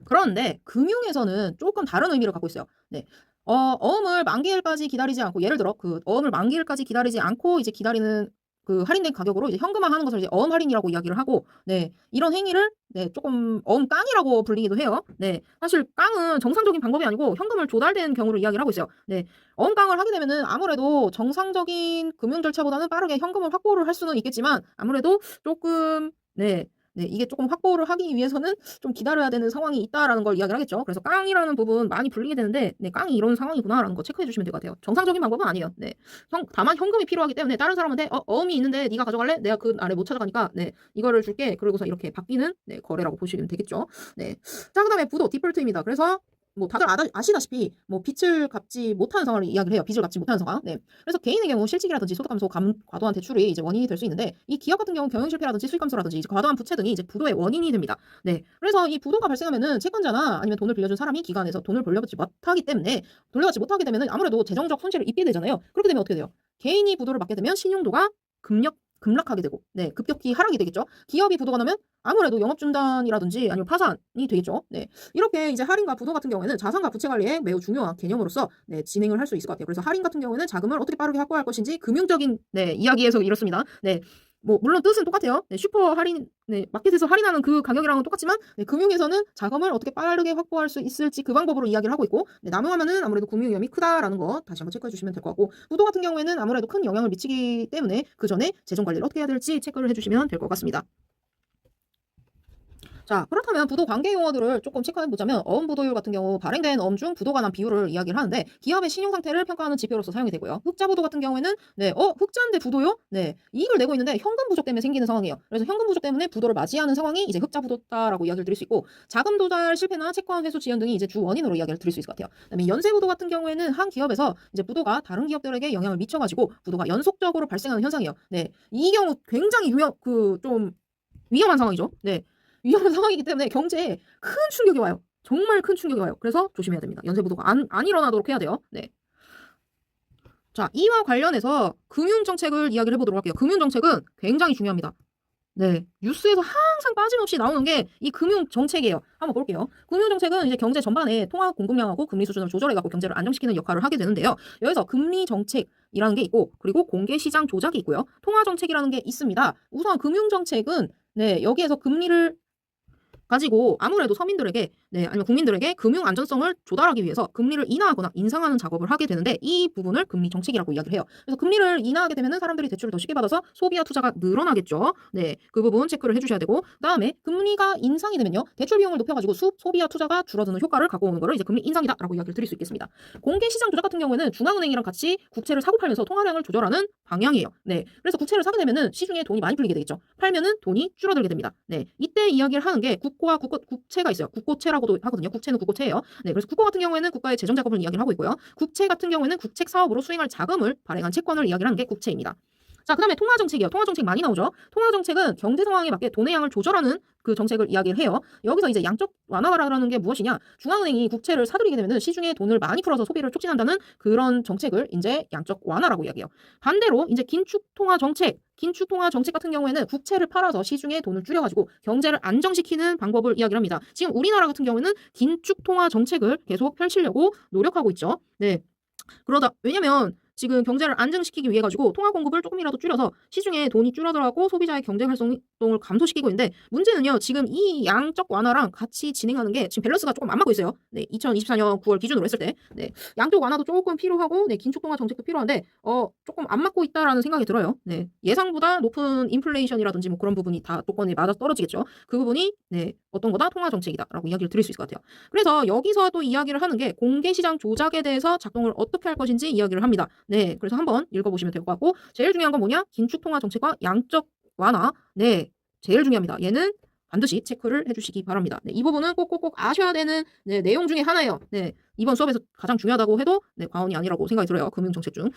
그런데 금융에서는 조금 다른 의미를 갖고 있어요. 네. 어음을 만기일까지 기다리지 않고 예를 들어 그 어음을 만기일까지 기다리지 않고 이제 기다리는 그 할인된 가격으로 이제 현금화하는 것을 이제 어음 할인이라고 이야기를 하고 네, 이런 행위를 네, 조금 어음 깡이라고 불리기도 해요. 네. 사실 깡은 정상적인 방법이 아니고 현금을 조달된 경우를 이야기를 하고 있어요. 네. 어음 깡을 하게 되면은 아무래도 정상적인 금융 절차보다는 빠르게 현금을 확보를 할 수는 있겠지만 아무래도 조금 네, 이게 조금 확보를 하기 위해서는 좀 기다려야 되는 상황이 있다라는 걸 이야기를 하겠죠. 그래서 깡이라는 부분 많이 불리게 되는데 네, 깡이 이런 상황이구나라는 거 체크해 주시면 될 것 같아요. 정상적인 방법은 아니에요. 네. 다만 현금이 필요하기 때문에 다른 사람한테 어음이 있는데 네가 가져갈래? 내가 그 아래 못 찾아가니까 네, 이거를 줄게. 그러고서 이렇게 바뀌는 네, 거래라고 보시면 되겠죠. 네. 자, 그다음에 부도 디폴트입니다. 그래서 뭐 다들 아시다시피 뭐 빚을 갚지 못하는 상황을 이야기를 해요. 빚을 갚지 못하는 상황. 네. 그래서 개인의 경우 실직이라든지 소득 감소, 과도한 대출이 이제 원인이 될 수 있는데 이 기업 같은 경우 경영 실패라든지 수익 감소라든지 이제 과도한 부채 등이 이제 부도의 원인이 됩니다. 네. 그래서 이 부도가 발생하면은 채권자나 아니면 돈을 빌려준 사람이 기관에서 돈을 돌려받지 못하게 되면은 아무래도 재정적 손실을 입게 되잖아요. 그렇게 되면 어떻게 돼요? 개인이 부도를 맞게 되면 신용도가 급락하게 되고 네, 급격히 하락이 되겠죠. 기업이 부도가 나면 아무래도 영업 중단이라든지 아니면 파산이 되겠죠. 네. 이렇게 이제 할인과 부도 같은 경우에는 자산과 부채 관리에 매우 중요한 개념으로서 네, 진행을 할 수 있을 것 같아요. 그래서 할인 같은 경우에는 자금을 어떻게 빠르게 확보할 것인지 금융적인 네, 이야기에서 이렇습니다. 네. 뭐 물론 뜻은 똑같아요. 네, 슈퍼 할인, 네, 마켓에서 할인하는 그 가격이랑은 똑같지만 네, 금융에서는 자금을 어떻게 빠르게 확보할 수 있을지 그 방법으로 이야기를 하고 있고 네, 남용하면은 아무래도 금융 위험이 크다라는 거 다시 한번 체크해 주시면 될 것 같고 부도 같은 경우에는 아무래도 큰 영향을 미치기 때문에 그 전에 재정 관리를 어떻게 해야 될지 체크를 해주시면 될 것 같습니다. 자, 그렇다면 부도 관계 용어들을 조금 체크해 보자면 어음 부도율 같은 경우 발행된 어음 중 부도가 난 비율을 이야기를 하는데 기업의 신용 상태를 평가하는 지표로서 사용이 되고요. 흑자 부도 같은 경우에는 네, 흑자인데 부도요? 네, 이익을 내고 있는데 현금 부족 때문에 생기는 상황이에요. 그래서 현금 부족 때문에 부도를 맞이하는 상황이 이제 흑자 부도다라고 이야기를 드릴 수 있고 자금 도달 실패나 채권 회수 지연 등이 이제 주 원인으로 이야기를 드릴 수 있을 것 같아요. 그다음에 연쇄 부도 같은 경우에는 한 기업에서 이제 부도가 다른 기업들에게 영향을 미쳐가지고 부도가 연속적으로 발생하는 현상이에요. 네, 이 경우 굉장히 좀 위험한 상황이죠. 네. 위험한 상황이기 때문에 경제에 큰 충격이 와요. 정말 큰 충격이 와요. 그래서 조심해야 됩니다. 연쇄부도가 안 일어나도록 해야 돼요. 네. 자, 이와 관련해서 금융정책을 이야기를 해보도록 할게요. 금융정책은 굉장히 중요합니다. 네. 뉴스에서 항상 빠짐없이 나오는 게 이 금융정책이에요. 한번 볼게요. 금융정책은 이제 경제 전반에 통화 공급량하고 금리 수준을 조절해갖고 경제를 안정시키는 역할을 하게 되는데요. 여기서 금리정책이라는 게 있고 그리고 공개시장 조작이 있고요. 통화정책이라는 게 있습니다. 우선 금융정책은 네, 여기에서 금리를 가지고 아무래도 서민들에게 아니면 국민들에게 금융 안전성을 조달하기 위해서 금리를 인하하거나 인상하는 작업을 하게 되는데 이 부분을 금리 정책이라고 이야기를 해요. 그래서 금리를 인하하게 되면은 사람들이 대출을 더 쉽게 받아서 소비와 투자가 늘어나겠죠. 그 부분 체크를 해주셔야 되고 그다음에 금리가 인상이 되면요. 대출 비용을 높여가지고 소비와 투자가 줄어드는 효과를 갖고 오는 거를 이제 금리 인상이다라고 이야기를 드릴 수 있겠습니다. 공개 시장 조작 같은 경우에는 중앙은행이랑 같이 국채를 사고 팔면서 통화량을 조절하는 방향이에요. 그래서 국채를 사게 되면은 시중에 돈이 많이 풀리게 되겠죠. 팔면은 돈이 줄어들게 됩니다. 이때 이야기를 하는 게 국고와 국채가 있어요. 국고채라고도 하거든요. 국채는 국고채예요. 그래서 국고 같은 경우에는 국가의 재정 자금을 이야기를 하고 있고요. 국채 같은 경우에는 국책 사업으로 수행할 자금을 발행한 채권을 이야기를 하는 게 국채입니다. 자, 그다음에 통화정책이요. 통화정책 많이 나오죠. 통화정책은 경제 상황에 맞게 돈의 양을 조절하는 그 정책을 이야기를 해요. 여기서 이제 양적 완화라는 게 무엇이냐? 중앙은행이 국채를 사들이게 되면 시중에 돈을 많이 풀어서 소비를 촉진한다는 그런 정책을 이제 양적 완화라고 이야기해요. 반대로 이제 긴축 통화 정책 같은 경우에는 국채를 팔아서 시중에 돈을 줄여가지고 경제를 안정시키는 방법을 이야기를 합니다. 지금 우리나라 같은 경우에는 긴축 통화 정책을 계속 펼치려고 노력하고 있죠. 왜냐면 지금 경제를 안정시키기 위해 가지고 통화 공급을 조금이라도 줄여서 시중에 돈이 줄어들고 소비자의 경제 활동을 감소시키고 있는데 문제는요. 지금 이 양적 완화랑 같이 진행하는 게 지금 밸런스가 조금 안 맞고 있어요. 2024년 9월 기준으로 했을 때 양적 완화도 조금 필요하고 긴축 통화 정책도 필요한데 조금 안 맞고 있다라는 생각이 들어요. 예상보다 높은 인플레이션이라든지 뭐 그런 부분이 다 조건에 맞아 떨어지겠죠. 그 부분이 어떤 거다 통화 정책이다라고 이야기를 드릴 수 있을 것 같아요. 그래서 여기서 또 이야기를 하는 게 공개 시장 조작에 대해서 작동을 어떻게 할 것인지 이야기를 합니다. 그래서 한번 읽어보시면 될 것 같고 제일 중요한 건 뭐냐? 긴축 통화 정책과 양적 완화. 제일 중요합니다. 얘는 반드시 체크를 해주시기 바랍니다. 이 부분은 꼭꼭꼭 아셔야 되는 내용 중에 하나예요. 이번 수업에서 가장 중요하다고 해도 과언이 아니라고 생각이 들어요. 금융정책 중.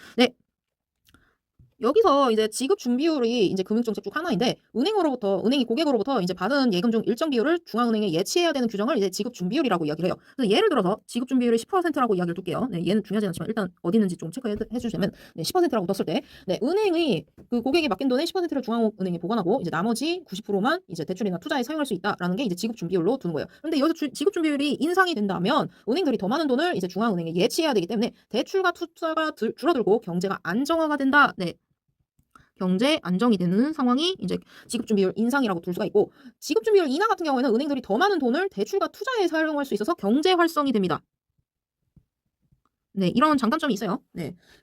여기서 이제 지급 준비율이 이제 금융정책 중 하나인데 은행이 고객으로부터 이제 받은 예금 중 일정 비율을 중앙은행에 예치해야 되는 규정을 이제 지급 준비율이라고 이야기를 해요. 그래서 예를 들어서 지급 준비율이 10%라고 이야기를 둘게요. 얘는 중요하지 않지만 일단 어디 있는지 좀 체크해 주시면 10%라고 떴을 때 은행이 그 고객이 맡긴 돈의 10%를 중앙은행에 보관하고 이제 나머지 90%만 이제 대출이나 투자에 사용할 수 있다라는 게 이제 지급 준비율로 두는 거예요. 그런데 여기서 지급 준비율이 인상이 된다면 은행들이 더 많은 돈을 이제 중앙은행에 예치해야 되기 때문에 대출과 투자가 줄어들고 경제가 안정화가 된다. 경제 안정이 되는 상황이 이제 지급준비율 인상이라고 둘 수가 있고 지급준비율 인하 같은 경우에는 은행들이 더 많은 돈을 대출과 투자에 사용할 수 있어서 경제 활성이 됩니다. 이런 장단점이 있어요.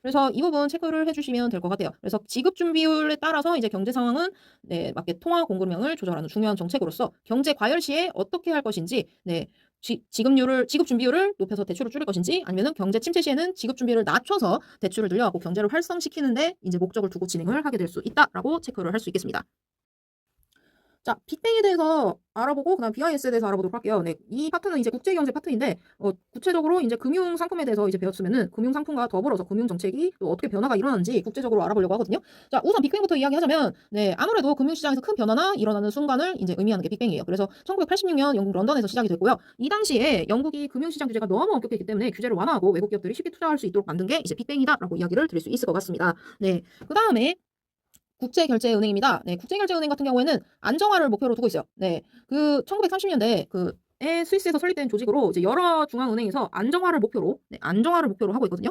그래서 이 부분 체크를 해주시면 될 것 같아요. 그래서 지급준비율에 따라서 이제 경제 상황은 맞게 통화 공급량을 조절하는 중요한 정책으로서 경제 과열 시에 어떻게 할 것인지 지급 준비율을 높여서 대출을 줄일 것인지 아니면 경제 침체 시에는 지급 준비율을 낮춰서 대출을 늘려가고 경제를 활성시키는데 이제 목적을 두고 진행을 하게 될 수 있다라고 체크를 할 수 있겠습니다. 자, 빅뱅에 대해서 알아보고 그다음 BIS에 대해서 알아보도록 할게요. 이 파트는 이제 국제경제 파트인데 구체적으로 이제 금융 상품에 대해서 이제 배웠으면은 금융 상품과 더불어서 금융 정책이 또 어떻게 변화가 일어나는지 국제적으로 알아보려고 하거든요. 자, 우선 빅뱅부터 이야기하자면 아무래도 금융 시장에서 큰 변화나 일어나는 순간을 이제 의미하는 게 빅뱅이에요. 그래서 1986년 영국 런던에서 시작이 됐고요. 이 당시에 영국이 금융 시장 규제가 너무 엄격했기 때문에 규제를 완화하고 외국 기업들이 쉽게 투자할 수 있도록 만든 게 이제 빅뱅이다라고 이야기를 드릴 수 있을 것 같습니다. 그다음에 국제결제은행입니다. 국제결제은행 같은 경우에는 안정화를 목표로 두고 있어요. 그 1930년대 스위스에서 설립된 조직으로 이제 여러 중앙은행에서 안정화를 목표로 하고 있거든요.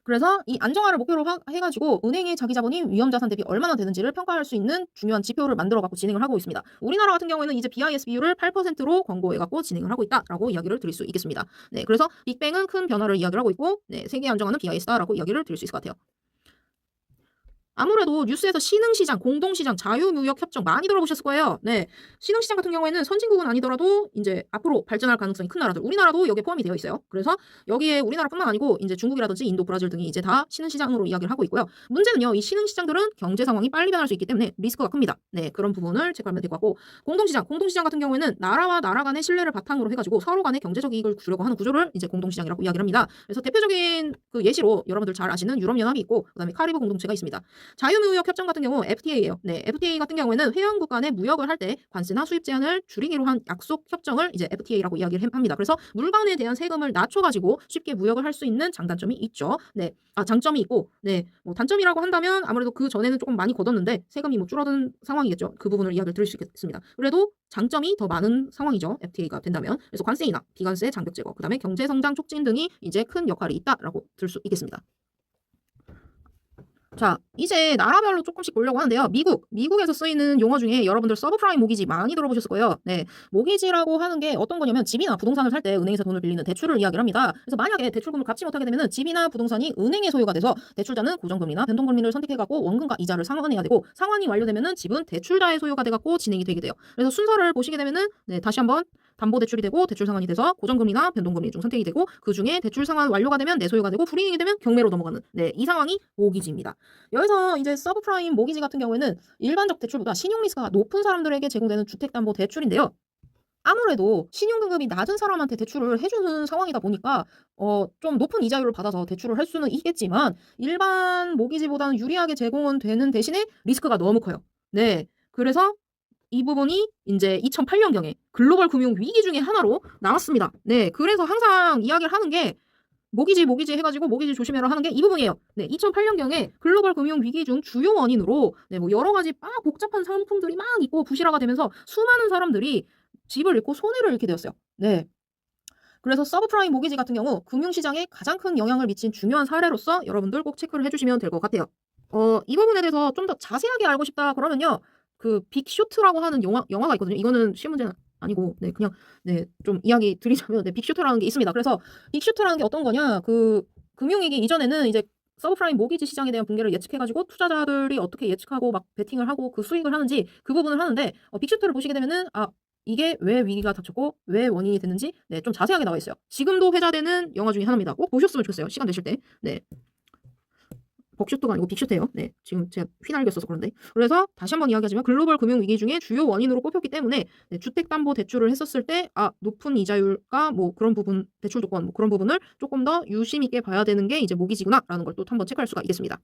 그래서 이 안정화를 목표로 해가지고 은행의 자기 자본이 위험 자산 대비 얼마나 되는지를 평가할 수 있는 중요한 지표를 만들어 갖고 진행을 하고 있습니다. 우리나라 같은 경우에는 이제 BIS 비율을 8%로 권고해 갖고 진행을 하고 있다라고 이야기를 드릴 수 있겠습니다. 그래서 빅뱅은 큰 변화를 이야기를 하고 있고 세계 안정화는 BIS다라고 이야기를 드릴 수 있을 것 같아요. 아무래도 뉴스에서 신흥시장, 공동시장, 자유무역협정 많이 들어보셨을 거예요. 신흥시장 같은 경우에는 선진국은 아니더라도 이제 앞으로 발전할 가능성이 큰 나라들, 우리나라도 여기에 포함이 되어 있어요. 그래서 여기에 우리나라뿐만 아니고 이제 중국이라든지 인도, 브라질 등이 이제 다 신흥시장으로 이야기를 하고 있고요. 문제는요, 이 신흥시장들은 경제 상황이 빨리 변할 수 있기 때문에 리스크가 큽니다. 그런 부분을 체크하면 될 것 같고 공동시장 같은 경우에는 나라와 나라 간의 신뢰를 바탕으로 해가지고 서로 간의 경제적 이익을 주려고 하는 구조를 이제 공동시장이라고 이야기를 합니다. 그래서 대표적인 그 예시로 여러분들 잘 아시는 유럽연합이 있고 그다음에 카리브 공동체가 있습니다. 자유무역 협정 같은 경우 FTA예요. FTA 같은 경우에는 회원국 간에 무역을 할 때 관세나 수입 제한을 줄이기로 한 약속 협정을 이제 FTA라고 이야기를 합니다. 그래서 물건에 대한 세금을 낮춰가지고 쉽게 무역을 할 수 있는 장단점이 있죠. 장점이 있고, 뭐 단점이라고 한다면 아무래도 그 전에는 조금 많이 걷었는데 세금이 뭐 줄어든 상황이겠죠. 그 부분을 이야기를 드릴 수 있겠습니다. 그래도 장점이 더 많은 상황이죠. FTA가 된다면. 그래서 관세 인하, 비관세 장벽 제거, 그다음에 경제 성장 촉진 등이 이제 큰 역할이 있다라고 들 수 있겠습니다. 자, 이제 나라별로 조금씩 보려고 하는데요. 미국에서 쓰이는 용어 중에 여러분들 서브프라임 모기지 많이 들어보셨을 거예요. 네, 모기지라고 하는 게 어떤 거냐면 집이나 부동산을 살 때 은행에서 돈을 빌리는 대출을 이야기를 합니다. 그래서 만약에 대출금을 갚지 못하게 되면 집이나 부동산이 은행의 소유가 돼서 대출자는 고정금리나 변동금리를 선택해갖고 원금과 이자를 상환해야 되고 상환이 완료되면 집은 대출자의 소유가 돼갖고 진행이 되게 돼요. 그래서 순서를 보시게 되면은 네, 다시 한번 담보대출이 되고 대출 상환이 돼서 고정금리나 변동금리 중 선택이 되고 그 중에 대출 상환 완료가 되면 내 소유가 되고 불이행이 되면 경매로 넘어가는 네, 이 상황이 모기지입니다. 여기서 이제 서브프라임 모기지 같은 경우에는 일반적 대출보다 신용 리스크가 높은 사람들에게 제공되는 주택담보대출인데요. 아무래도 신용등급이 낮은 사람한테 대출을 해주는 상황이다 보니까 좀 높은 이자율을 받아서 대출을 할 수는 있겠지만 일반 모기지보다는 유리하게 제공은 되는 대신에 리스크가 너무 커요. 네, 그래서 이 부분이 이제 2008년경에 글로벌 금융 위기 중에 하나로 나왔습니다. 네, 그래서 항상 이야기를 하는 게 모기지 해가지고 모기지 조심해라 하는 게 이 부분이에요. 네, 2008년경에 글로벌 금융 위기 중 주요 원인으로 네, 뭐 여러 가지 막 복잡한 상품들이 막 있고 부실화가 되면서 수많은 사람들이 집을 잃고 손해를 잃게 되었어요. 네. 그래서 서브프라임 모기지 같은 경우 금융시장에 가장 큰 영향을 미친 중요한 사례로서 여러분들 꼭 체크를 해주시면 될 것 같아요. 이 부분에 대해서 좀 더 자세하게 알고 싶다 그러면요. 그 빅쇼트라고 하는 영화가 있거든요. 이거는 쉬운 문제는 아니고 네, 그냥 네, 좀 이야기 드리자면 네, 빅쇼트라는 게 있습니다. 그래서 빅쇼트라는 게 어떤 거냐? 그 금융위기 이전에는 이제 서브프라임 모기지 시장에 대한 붕괴를 예측해가지고 투자자들이 어떻게 예측하고 막 베팅을 하고 그 수익을 하는지 그 부분을 하는데 빅쇼트를 보시게 되면은 이게 왜 위기가 닥쳤고 왜 원인이 됐는지 네, 좀 자세하게 나와 있어요. 지금도 회자되는 영화 중에 하나입니다. 꼭 보셨으면 좋겠어요. 시간 되실 때. 네. 벅쇼트가 아니고 빅쇼트예요. 네, 지금 제가 휘날겼어서 그런데. 그래서 다시 한번 이야기하지만 글로벌 금융 위기 중에 주요 원인으로 꼽혔기 때문에 네, 주택담보대출을 했었을 때 높은 이자율과 뭐 그런 부분 대출 조건 뭐 그런 부분을 조금 더 유심 있게 봐야 되는 게 이제 모기지구나라는 걸 또 한번 체크할 수가 있겠습니다.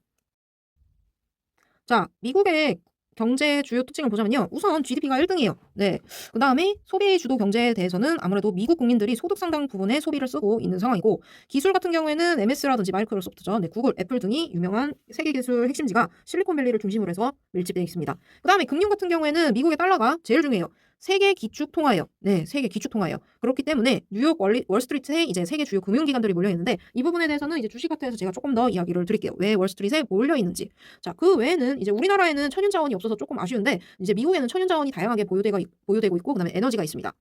자, 미국의 경제 주요 특징을 보자면요. 우선 GDP가 1등이에요. 네. 그 다음에 소비 주도 경제에 대해서는 아무래도 미국 국민들이 소득 상당 부분에 소비를 쓰고 있는 상황이고 기술 같은 경우에는 MS라든지 마이크로소프트죠. 네, 구글, 애플 등이 유명한 세계 기술 핵심지가 실리콘밸리를 중심으로 해서 밀집되어 있습니다. 그 다음에 금융 같은 경우에는 미국의 달러가 제일 중요해요. 세계 기축 통화예요. 네, 세계 기축 통화예요. 그렇기 때문에 뉴욕 월스트리트에 이제 세계 주요 금융기관들이 몰려 있는데 이 부분에 대해서는 이제 주식화투에서 제가 조금 더 이야기를 드릴게요. 왜 월스트리트에 몰려 있는지. 자, 그 외에는 이제 우리나라에는 천연 자원이 없어서 조금 아쉬운데 이제 미국에는 천연 자원이 다양하게 보유되고 있고 그다음에 에너지가 있습니다.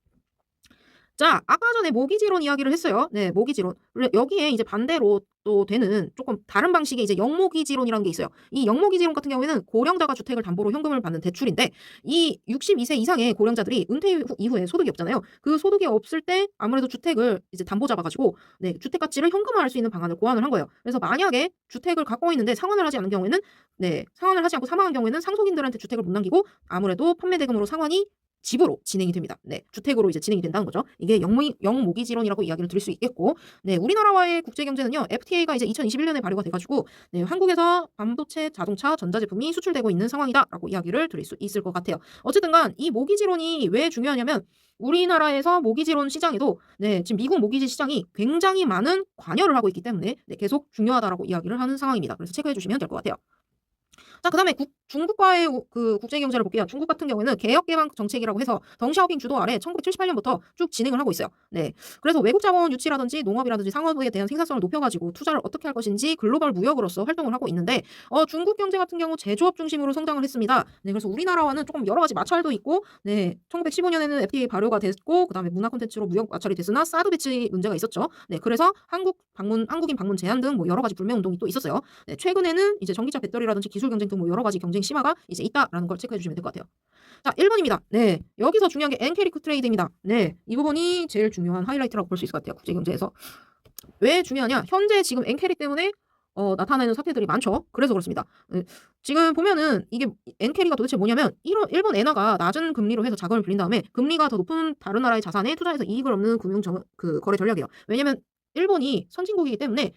자, 아까 전에 모기지론 이야기를 했어요. 네, 모기지론. 여기에 이제 반대로 또 되는 조금 다른 방식의 이제 영모기지론이라는 게 있어요. 이 영모기지론 같은 경우에는 고령자가 주택을 담보로 현금을 받는 대출인데 이 62세 이상의 고령자들이 은퇴 이후에 소득이 없잖아요. 그 소득이 없을 때 아무래도 주택을 이제 담보 잡아가지고 네, 주택 가치를 현금화할 수 있는 방안을 고안을 한 거예요. 그래서 만약에 주택을 갖고 있는데 상환을 하지 않는 경우에는 네, 상환을 하지 않고 사망한 경우에는 상속인들한테 주택을 못 남기고 아무래도 판매 대금으로 상환이 집으로 진행이 됩니다. 네, 주택으로 이제 진행이 된다는 거죠. 이게 영모기지론이라고 이야기를 드릴 수 있겠고, 네, 우리나라와의 국제 경제는요, FTA가 이제 2021년에 발효가 돼가지고, 네, 한국에서 반도체, 자동차, 전자제품이 수출되고 있는 상황이다라고 이야기를 드릴 수 있을 것 같아요. 어쨌든간 이 모기지론이 왜 중요하냐면 우리나라에서 모기지론 시장에도 네, 지금 미국 모기지 시장이 굉장히 많은 관여를 하고 있기 때문에 네, 계속 중요하다라고 이야기를 하는 상황입니다. 그래서 체크해 주시면 될 것 같아요. 자, 그다음에 중국과의 그 국제 경제를 볼게요. 중국 같은 경우에는 개혁 개방 정책이라고 해서 덩샤오핑 주도 아래 1978년부터 쭉 진행을 하고 있어요. 네. 그래서 외국 자본 유치라든지 농업이라든지 상업에 대한 생산성을 높여가지고 투자를 어떻게 할 것인지 글로벌 무역으로서 활동을 하고 있는데 중국 경제 같은 경우 제조업 중심으로 성장을 했습니다. 네. 그래서 우리나라와는 조금 여러 가지 마찰도 있고, 네. 1915년에는 FTA 발효가 됐고, 그다음에 문화 콘텐츠로 무역 마찰이 됐으나 사드 배치 문제가 있었죠. 네. 그래서 한국인 방문 제한 등 뭐 여러 가지 불매 운동이 또 있었어요. 네. 최근에는 이제 전기차 배터리라든지 기술 경쟁 등 뭐 여러 가지 경쟁 심화가 이제 있다라는 걸 체크해 주시면 될 것 같아요. 자, 1번입니다. 네. 여기서 중요한 게 엔캐리크 트레이드입니다. 네. 이 부분이 제일 중요한 하이라이트라고 볼 수 있을 것 같아요. 국제 경제에서. 왜 중요하냐? 현재 지금 엔캐리 때문에 나타나는 사태들이 많죠. 그래서 그렇습니다. 네. 지금 보면은 이게 엔캐리가 도대체 뭐냐면 일본 엔화가 낮은 금리로 해서 자금을 빌린 다음에 금리가 더 높은 다른 나라의 자산에 투자해서 이익을 얻는 거래 전략이에요. 왜냐면 일본이 선진국이기 때문에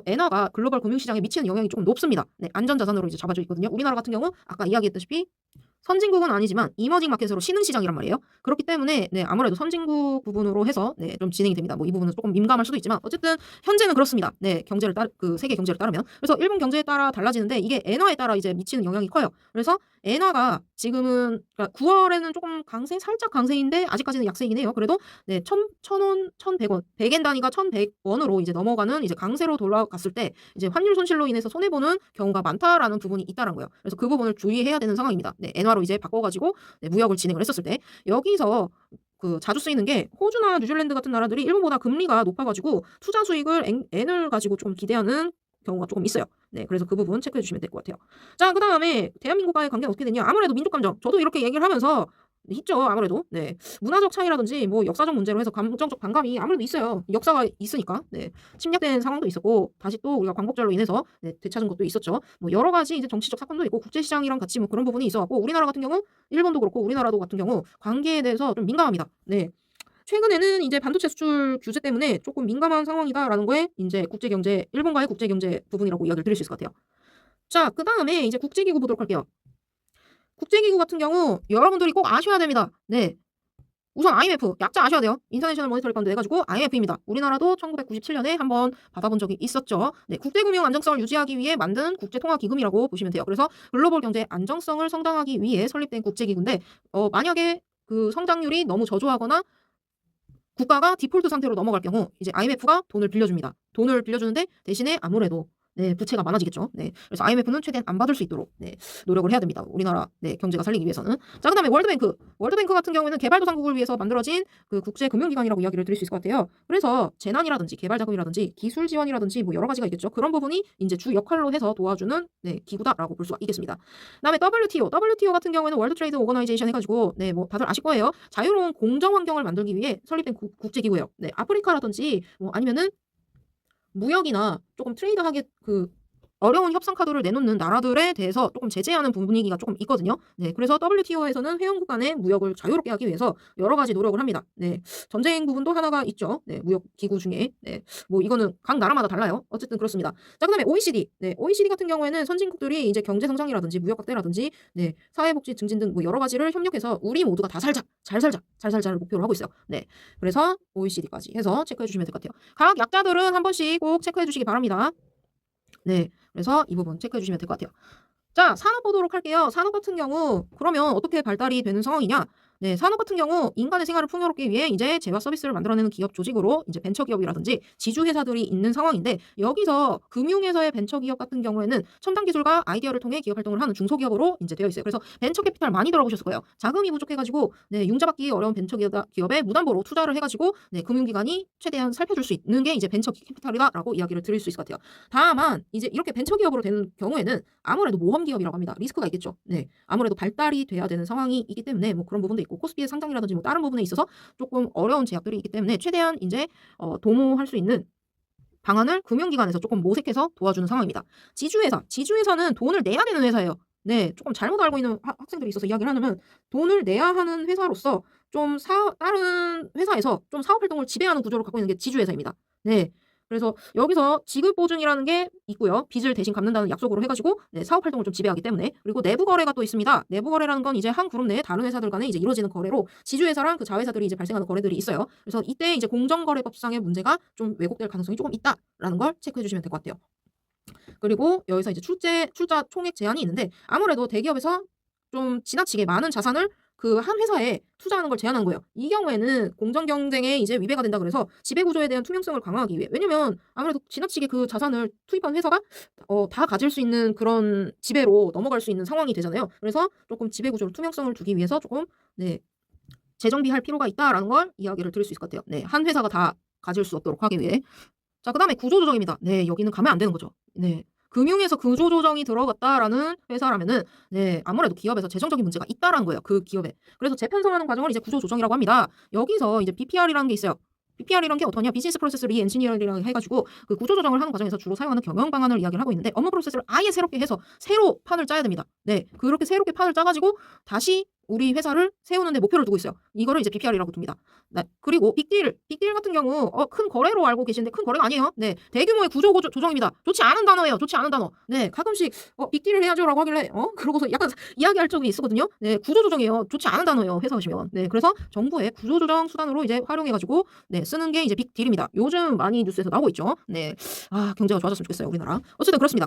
엔화가 글로벌 금융시장에 미치는 영향이 조금 높습니다. 네, 안전자산으로 이제 잡아져 있거든요. 우리나라 같은 경우 아까 이야기했다시피 선진국은 아니지만 이머징 마켓으로 쉬는 시장이란 말이에요. 그렇기 때문에 네, 아무래도 선진국 부분으로 해서 네, 좀 진행이 됩니다. 뭐 이 부분은 조금 민감할 수도 있지만 어쨌든 현재는 그렇습니다. 네, 세계 경제를 따르면. 그래서 일본 경제에 따라 달라지는데 이게 엔화에 따라 이제 미치는 영향이 커요. 그래서 엔화가 지금은 그러니까 9월에는 조금 살짝 강세인데 아직까지는 약세이긴 해요. 그래도 네, 1,000원, 1,100원, 100엔 단위가 1,100원으로 이제 넘어가는 이제 강세로 돌아갔을 때 이제 환율 손실로 인해서 손해 보는 경우가 많다라는 부분이 있다는 거예요. 그래서 그 부분을 주의해야 되는 상황입니다. 네, 엔화로 이제 바꿔가지고 네, 무역을 진행을 했었을 때 여기서 그 자주 쓰이는 게 호주나 뉴질랜드 같은 나라들이 일본보다 금리가 높아가지고 투자 수익을 엔을 가지고 좀 기대하는 경우가 조금 있어요. 네, 그래서 그 부분 체크해 주시면 될 것 같아요. 자, 그 다음에 대한민국과의 관계는 어떻게 되냐? 아무래도 민족 감정. 저도 이렇게 얘기를 하면서 있죠, 아무래도. 네, 문화적 차이라든지 뭐 역사적 문제로 해서 감정적 반감이 아무래도 있어요. 역사가 있으니까. 네, 침략된 상황도 있었고 다시 또 우리가 광복절로 인해서 네, 되찾은 것도 있었죠. 뭐 여러 가지 이제 정치적 사건도 있고 국제시장이랑 같이 뭐 그런 부분이 있어갖고 우리나라 같은 경우, 일본도 그렇고 우리나라도 같은 경우 관계에 대해서 좀 민감합니다. 네. 최근에는 이제 반도체 수출 규제 때문에 조금 민감한 상황이다라는 거에 이제 국제경제, 일본과의 국제경제 부분이라고 이야기를 드릴 수 있을 것 같아요. 자, 그 다음에 이제 국제기구 보도록 할게요. 국제기구 같은 경우 여러분들이 꼭 아셔야 됩니다. 네. 우선 IMF, 약자 아셔야 돼요. 인터내셔널 모니터리 펀드 해가지고 IMF입니다. 우리나라도 1997년에 한번 받아본 적이 있었죠. 네, 국제금융 안정성을 유지하기 위해 만든 국제통화기금이라고 보시면 돼요. 그래서 글로벌 경제 안정성을 성장하기 위해 설립된 국제기구인데 만약에 그 성장률이 너무 저조하거나 국가가 디폴트 상태로 넘어갈 경우 이제 IMF가 돈을 빌려줍니다. 돈을 빌려주는데 대신에 아무래도 네, 부채가 많아지겠죠. 네, 그래서 IMF는 최대한 안 받을 수 있도록 네, 노력을 해야 됩니다. 우리나라 네, 경제가 살리기 위해서는. 자, 그다음에 월드뱅크 같은 경우에는 개발도상국을 위해서 만들어진 그 국제 금융기관이라고 이야기를 드릴 수 있을 것 같아요. 그래서 재난이라든지 개발 자금이라든지 기술 지원이라든지 뭐 여러 가지가 있겠죠. 그런 부분이 이제 주 역할로 해서 도와주는 네, 기구다라고 볼 수가 있겠습니다. 그다음에 WTO 같은 경우에는 월드 트레이드 오거나이제이션 해가지고 네, 뭐 다들 아실 거예요. 자유로운 공정 환경을 만들기 위해 설립된 국제기구예요. 네, 아프리카라든지 뭐 아니면은 무역이나 조금 트레이드하게 그 어려운 협상 카드를 내놓는 나라들에 대해서 조금 제재하는 분위기가 조금 있거든요. 네, 그래서 WTO에서는 회원국 간의 무역을 자유롭게 하기 위해서 여러 가지 노력을 합니다. 네, 전쟁 부분도 하나가 있죠. 네, 무역 기구 중에 네, 뭐 이거는 각 나라마다 달라요. 어쨌든 그렇습니다. 자, 그다음에 OECD, 네, OECD 같은 경우에는 선진국들이 이제 경제 성장이라든지 무역 확대라든지 네, 사회복지 증진 등 뭐 여러 가지를 협력해서 우리 모두가 다 살자, 잘 살자를 목표로 하고 있어요. 네, 그래서 OECD까지 해서 체크해 주시면 될 것 같아요. 각 약자들은 한 번씩 꼭 체크해 주시기 바랍니다. 네, 그래서 이 부분 체크해 주시면 될 것 같아요. 자, 산업 보도록 할게요. 산업 같은 경우 그러면 어떻게 발달이 되는 상황이냐? 네, 산업 같은 경우 인간의 생활을 풍요롭게 위해 이제 재화 서비스를 만들어내는 기업 조직으로 이제 벤처기업이라든지 지주회사들이 있는 상황인데 여기서 금융회사의 벤처기업 같은 경우에는 첨단 기술과 아이디어를 통해 기업 활동을 하는 중소기업으로 이제 되어 있어요. 그래서 벤처 캐피탈 많이 들어보셨을 거예요. 자금이 부족해가지고 네, 융자받기 어려운 벤처기업에 무담보로 투자를 해가지고 네, 금융기관이 최대한 살펴줄 수 있는 게 이제 벤처 캐피탈이다라고 이야기를 드릴 수 있을 것 같아요. 다만 이제 이렇게 벤처기업으로 되는 경우에는 아무래도 모험기업이라고 합니다. 리스크가 있겠죠. 네, 아무래도 발달이 돼야 되는 상황이 있기 때문에 뭐 그런 부분도 있고 코스피의 상장이라든지 뭐 다른 부분에 있어서 조금 어려운 제약들이 있기 때문에 최대한 이제 도모할 수 있는 방안을 금융기관에서 조금 모색해서 도와주는 상황입니다. 지주회사는 돈을 내야 되는 회사예요. 네, 조금 잘못 알고 있는 학생들이 있어서 이야기를 하면 돈을 내야 하는 회사로서 좀 다른 회사에서 좀 사업 활동을 지배하는 구조를 갖고 있는 게 지주회사입니다. 네. 그래서 여기서 지급 보증이라는 게 있고요. 빚을 대신 갚는다는 약속으로 해가지고 네, 사업 활동을 좀 지배하기 때문에 그리고 내부 거래가 또 있습니다. 내부 거래라는 건 이제 한 그룹 내에 다른 회사들 간에 이제 이루어지는 거래로 지주회사랑 그 자회사들이 이제 발생하는 거래들이 있어요. 그래서 이때 이제 공정거래법상의 문제가 좀 왜곡될 가능성이 조금 있다라는 걸 체크해 주시면 될 것 같아요. 그리고 여기서 이제 출자 총액 제한이 있는데 아무래도 대기업에서 좀 지나치게 많은 자산을 그 한 회사에 투자하는 걸 제한한 거예요. 이 경우에는 공정 경쟁에 이제 위배가 된다 그래서 지배 구조에 대한 투명성을 강화하기 위해 왜냐면 아무래도 지나치게 그 자산을 투입한 회사가 다 가질 수 있는 그런 지배로 넘어갈 수 있는 상황이 되잖아요. 그래서 조금 지배 구조를 투명성을 두기 위해서 조금 네, 재정비할 필요가 있다라는 걸 이야기를 드릴 수 있을 것 같아요. 네, 한 회사가 다 가질 수 없도록 하기 위해. 자, 그다음에 구조조정입니다. 네, 여기는 가면 안 되는 거죠. 네. 금융에서 구조조정이 들어갔다라는 회사라면은 네, 아무래도 기업에서 재정적인 문제가 있다라는 거예요. 그 기업에. 그래서 재편성하는 과정을 이제 구조조정이라고 합니다. 여기서 이제 BPR이라는 게 있어요. BPR이란 게 어떠냐? 비즈니스 프로세스 리엔지니어링이라고 해가지고 그 구조조정을 하는 과정에서 주로 사용하는 경영 방안을 이야기를 하고 있는데 업무 프로세스를 아예 새롭게 해서 새로 판을 짜야 됩니다. 네, 그렇게 새롭게 판을 짜가지고 다시 우리 회사를 세우는데 목표를 두고 있어요. 이거를 이제 BPR이라고 둡니다. 네, 그리고 빅딜 같은 경우 큰 거래로 알고 계시는데 큰 거래가 아니에요. 네, 대규모의 구조 조정입니다. 좋지 않은 단어예요. 좋지 않은 단어. 네, 가끔씩 빅딜을 해야죠라고 하길래 그러고서 약간 이야기할 적이 있었거든요. 네, 구조 조정이에요. 좋지 않은 단어예요. 회사 오시면. 네, 그래서 정부의 구조 조정 수단으로 이제 활용해가지고 네, 쓰는 게 이제 빅딜입니다. 요즘 많이 뉴스에서 나오고 있죠. 네, 경제가 좋아졌으면 좋겠어요. 우리나라. 어쨌든 그렇습니다.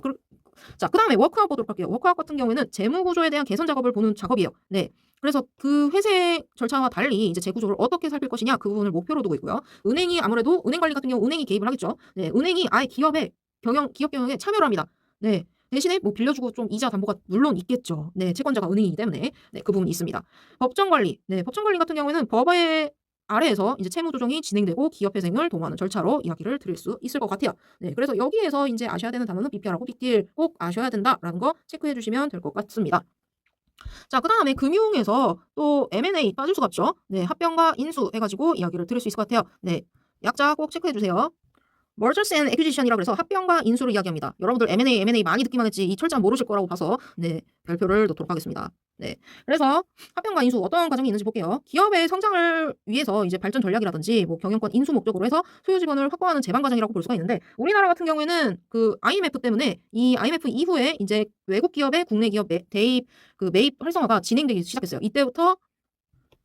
자, 그다음에 워크아웃 보도록 할게요. 워크아웃 같은 경우에는 재무 구조에 대한 개선 작업을 보는 작업이에요. 네. 그래서 그 회생 절차와 달리 이제 재구조를 어떻게 살필 것이냐 그 부분을 목표로 두고 있고요. 은행이 아무래도 은행 관리 같은 경우 은행이 개입을 하겠죠. 네, 은행이 아예 기업 경영에 참여를 합니다. 네. 대신에 뭐 빌려주고 좀 이자 담보가 물론 있겠죠. 네, 채권자가 은행이기 때문에 네, 그 부분이 있습니다. 법정 관리. 네, 법정 관리 같은 경우에는 법의 아래에서 이제 채무 조정이 진행되고 기업 회생을 도모하는 절차로 이야기를 드릴 수 있을 것 같아요. 네, 그래서 여기에서 이제 아셔야 되는 단어는 BPR하고 빅딜 꼭 아셔야 된다라는 거 체크해 주시면 될 것 같습니다. 자, 그다음에 금융에서 또 M&A 빠질 수가 없죠. 네, 합병과 인수 해가지고 이야기를 들을 수 있을 것 같아요. 네, 약자 꼭 체크해 주세요. Mergers and Acquisition이라 그래서 합병과 인수를 이야기합니다. 여러분들 M&A 많이 듣기만 했지 이 철자 모르실 거라고 봐서 네, 별표를 넣도록 하겠습니다. 네, 그래서 합병과 인수 어떤 과정이 있는지 볼게요. 기업의 성장을 위해서 이제 발전 전략이라든지 뭐 경영권 인수 목적으로 해서 소유 지분을 확보하는 제반 과정이라고 볼 수가 있는데 우리나라 같은 경우에는 그 IMF 때문에 이 IMF 이후에 이제 외국 기업의 국내 기업 매입 활성화가 진행되기 시작했어요. 이때부터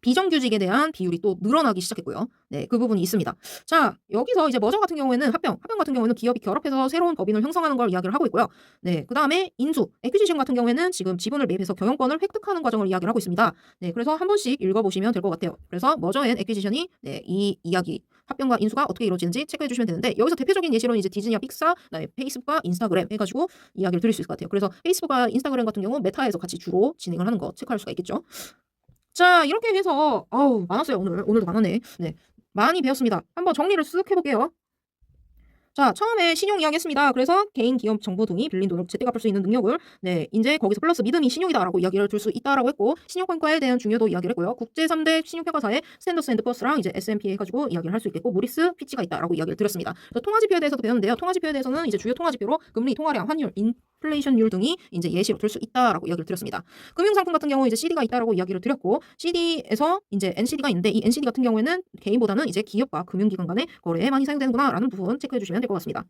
비정규직에 대한 비율이 또 늘어나기 시작했고요. 네, 그 부분이 있습니다. 자, 여기서 이제 머저 같은 경우에는 합병 같은 경우에는 기업이 결합해서 새로운 법인을 형성하는 걸 이야기를 하고 있고요. 네, 그 다음에 인수, 에퀴지션 같은 경우에는 지금 지분을 매입해서 경영권을 획득하는 과정을 이야기를 하고 있습니다. 네, 그래서 한 번씩 읽어보시면 될 것 같아요. 그래서 머저 앤 에퀴지션이 네, 이 이야기 합병과 인수가 어떻게 이루어지는지 체크해 주시면 되는데 여기서 대표적인 예시로는 이제 디즈니와 픽사, 그다음에 페이스북과 인스타그램 해가지고 이야기를 드릴 수 있을 것 같아요. 그래서 페이스북과 인스타그램 같은 경우 메타에서 같이 주로 진행을 하는 거 체크할 수가 있겠죠. 자, 이렇게 해서 많았어요. 오늘도 많았네. 네, 많이 배웠습니다. 한번 정리를 쓱 해볼게요. 자, 처음에 신용 이야기했습니다. 그래서 개인, 기업, 정부 등이 빌린 돈을 제때 갚을 수 있는 능력을 이제 거기서 플러스 믿음이 신용이다라고 이야기를 줄 수 있다라고 했고 신용평가에 대한 중요도 이야기를 했고요. 국제 3대 신용평가사의 스탠더스 앤드 퍼스랑 이제 S&P 해가지고 이야기를 할 수 있겠고 모리스, 피치가 있다라고 이야기를 드렸습니다. 그래서 통화지표에 대해서도 배웠는데요. 통화지표에 대해서는 이제 주요 통화지표로 금리, 통화량, 환율, 인플레이션율 등이 이제 예시로 들 수 있다라고 이야기를 드렸습니다. 금융상품 같은 경우 이제 CD가 있다라고 이야기를 드렸고 CD에서 이제 NCD가 있는데 이 NCD 같은 경우에는 개인보다는 이제 기업과 금융기관 간의 거래에 많이 사용되는구나라는 부분 체크해 주시면 될 것 같습니다.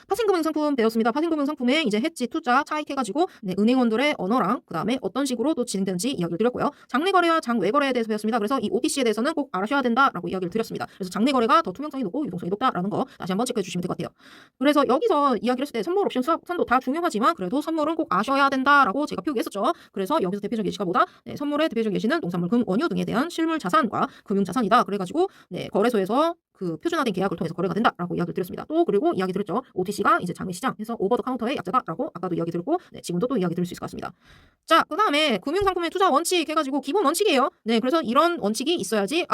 파생금융상품 배웠습니다. 파생금융상품에 이제 해지, 투자, 차익 해가지고 은행원들의 언어랑 그 다음에 어떤 식으로 또 진행되는지 이야기를 드렸고요. 장내거래와 장외거래에 대해서 배웠습니다. 그래서 이 OTC에 대해서는 꼭 알아셔야 된다라고 이야기를 드렸습니다. 그래서 장내거래가 더 투명성이 높고 유동성이 높다라는 거 다시 한번 체크해 주시면 될 것 같아요. 그래서 여기서 이야기를 했을 때 선물, 옵션, 수합, 선도 다 중요하지만 그래도 선물은 꼭 아셔야 된다라고 제가 표기했었죠. 그래서 여기서 대표적 예시가 뭐다? 선물의 대표적 예시는 농산물, 금, 원유 등에 대한 실물 자산과 금융 자산이다. 그래가지고 거래소에서 그 표준화된 계약을 통해서 거래가 된다라고 이야기를 드렸습니다. 또 그리고 이야기 드렸죠. OTC가 이제 장외시장 해서 오버 더 카운터의 약자다라고 아까도 이야기 드렸고 지금도 또 이야기 드릴 수 있을 것 같습니다. 자, 그 다음에 금융상품의 투자 원칙 해가지고 기본 원칙이에요. 네, 그래서 이런 원칙이 있어야지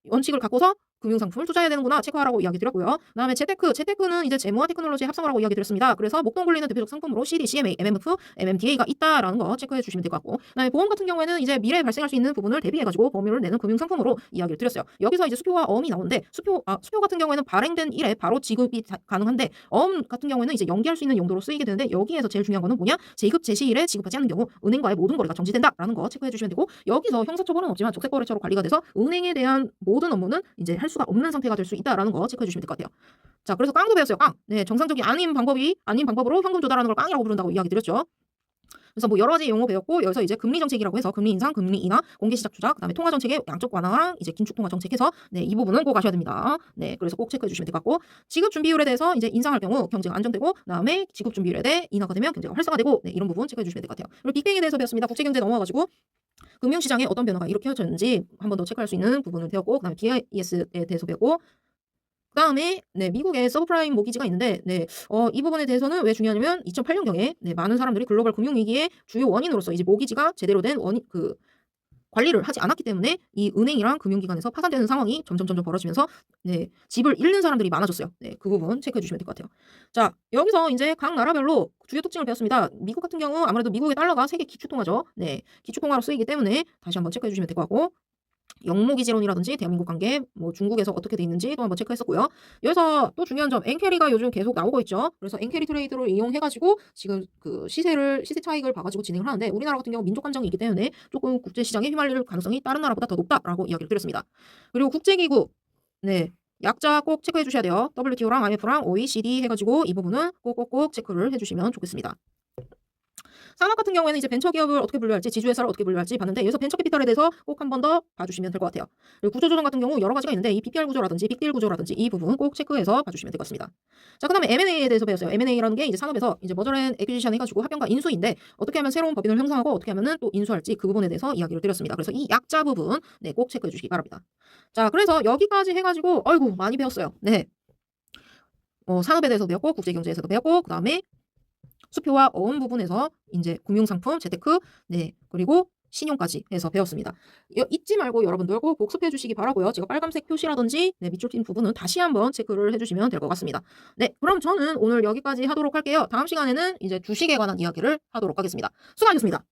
원칙을 갖고서 금융상품을 투자해야 되는구나 체크하라고 이야기 드렸고요. 그 다음에 재테크는 이제 재무와 테크놀로지의 합성어라고 이야기 드렸습니다. 그래서 목돈 굴리는 대표적 상품으로 CD, CMA, MMF, MMDA가 있다라는 거 체크해 주시면 될 것 같고 그 다음에 보험 같은 경우에는 이제 미래에 발생할 수 있는 부분을 대비해가지고 보험료를 내는 금융상품으로 이야기를 드렸어요. 여기서 이제 수표와 어음이 나오는데 수표 같은 경우에는 발행된 일에 바로 지급이 가능한데 어음 같은 경우에는 이제 연기할 수 있는 용도로 쓰이게 되는데 여기에서 제일 중요한 거는 뭐냐? 제급 제시일에 지급하지 않는 경우 은행과의 모든 거래가 정지된다라는 거 체크해 주시면 되고 여기서 형사처벌은 없지만 적색거래처로 관리가 돼서 은행에 대한 모든 업무는 이제 할 수가 없는 상태가 될 수 있다라는 거 체크해 주시면 될 것 같아요. 자, 그래서 깡도 배웠어요. 깡. 네, 정상적이 아닌 방법으로 현금 조달하는 걸 깡이라고 부른다고 이야기 드렸죠. 그래서 뭐 여러 가지 용어 배웠고 여기서 이제 금리 정책이라고 해서 금리 인상, 금리 인하, 공개 시작 투자, 그다음에 통화 정책의 양적 완화랑 이제 긴축 통화 정책해서 이 부분은 꼭 아셔야 됩니다. 네, 그래서 꼭 체크해 주시면 될 것 같고 지급 준비율에 대해서 이제 인상할 경우 경제가 안정되고 그다음에 지급 준비율에 대해 인하가 되면 경제가 활성화되고 이런 부분 체크해 주시면 될 것 같아요. 그리고 빅뱅에 대해서 배웠습니다. 국제경제 넘어와가지고 금융시장에 어떤 변화가 일으켜졌는지 한 번 더 체크할 수 있는 부분을 배웠고 그다음에 BIS에 대해서 배웠고 그 다음에 미국의 서브프라임 모기지가 있는데 이 부분에 대해서는 왜 중요하냐면 2008년경에 많은 사람들이 글로벌 금융위기의 주요 원인으로서 이제 모기지가 제대로 된 관리를 하지 않았기 때문에 이 은행이랑 금융기관에서 파산되는 상황이 점점 벌어지면서 집을 잃는 사람들이 많아졌어요. 그 부분 체크해 주시면 될 것 같아요. 자, 여기서 이제 각 나라별로 주요 특징을 배웠습니다. 미국 같은 경우 아무래도 미국의 달러가 세계 기축통화죠. 기축통화로 쓰이기 때문에 다시 한번 체크해 주시면 될 것 같고 영모기지론이라든지 대한민국 관계, 뭐 중국에서 어떻게 돼 있는지 또 한번 체크했었고요. 여기서 또 중요한 점, 엔캐리가 요즘 계속 나오고 있죠. 그래서 엔캐리 트레이드를 이용해가지고 지금 그 시세 차익을 봐가지고 진행을 하는데 우리나라 같은 경우 민족 감정이 있기 때문에 조금 국제 시장에 휘말릴 가능성이 다른 나라보다 더 높다라고 이야기를 드렸습니다. 그리고 국제기구, 약자 꼭 체크해 주셔야 돼요. WTO랑 IMF랑 OECD 해가지고 이 부분은 꼭꼭 체크를 해주시면 좋겠습니다. 산업 같은 경우에는 이제 벤처기업을 어떻게 분류할지, 지주회사를 어떻게 분류할지 봤는데 여기서 벤처캐피탈에 대해서 꼭 한 번 더 봐주시면 될 것 같아요. 그리고 구조조정 같은 경우 여러 가지가 있는데 이 BPR 구조라든지 빅딜 구조라든지 이 부분 꼭 체크해서 봐주시면 될 것 같습니다. 자, 그다음에 M&A에 대해서 배웠어요. M&A라는 게 이제 산업에서 이제 머저 앤 애퀴지션 해가지고 합병과 인수인데 어떻게 하면 새로운 법인을 형성하고 어떻게 하면은 또 인수할지 그 부분에 대해서 이야기를 드렸습니다. 그래서 이 약자 부분 네, 꼭 체크해 주시기 바랍니다. 자, 그래서 여기까지 해가지고 아이고 많이 배웠어요. 네. 산업에 대해서 배웠고 국제경제에서도 배웠고 그다음에 수표와 어음 부분에서 이제 금융상품, 재테크, 네, 그리고 신용까지 해서 배웠습니다. 잊지 말고 여러분들 꼭 복습해 주시기 바라고요. 제가 빨간색 표시라든지 네, 밑줄 낀 부분은 다시 한번 체크를 해주시면 될 것 같습니다. 네, 그럼 저는 오늘 여기까지 하도록 할게요. 다음 시간에는 이제 주식에 관한 이야기를 하도록 하겠습니다. 수고하셨습니다.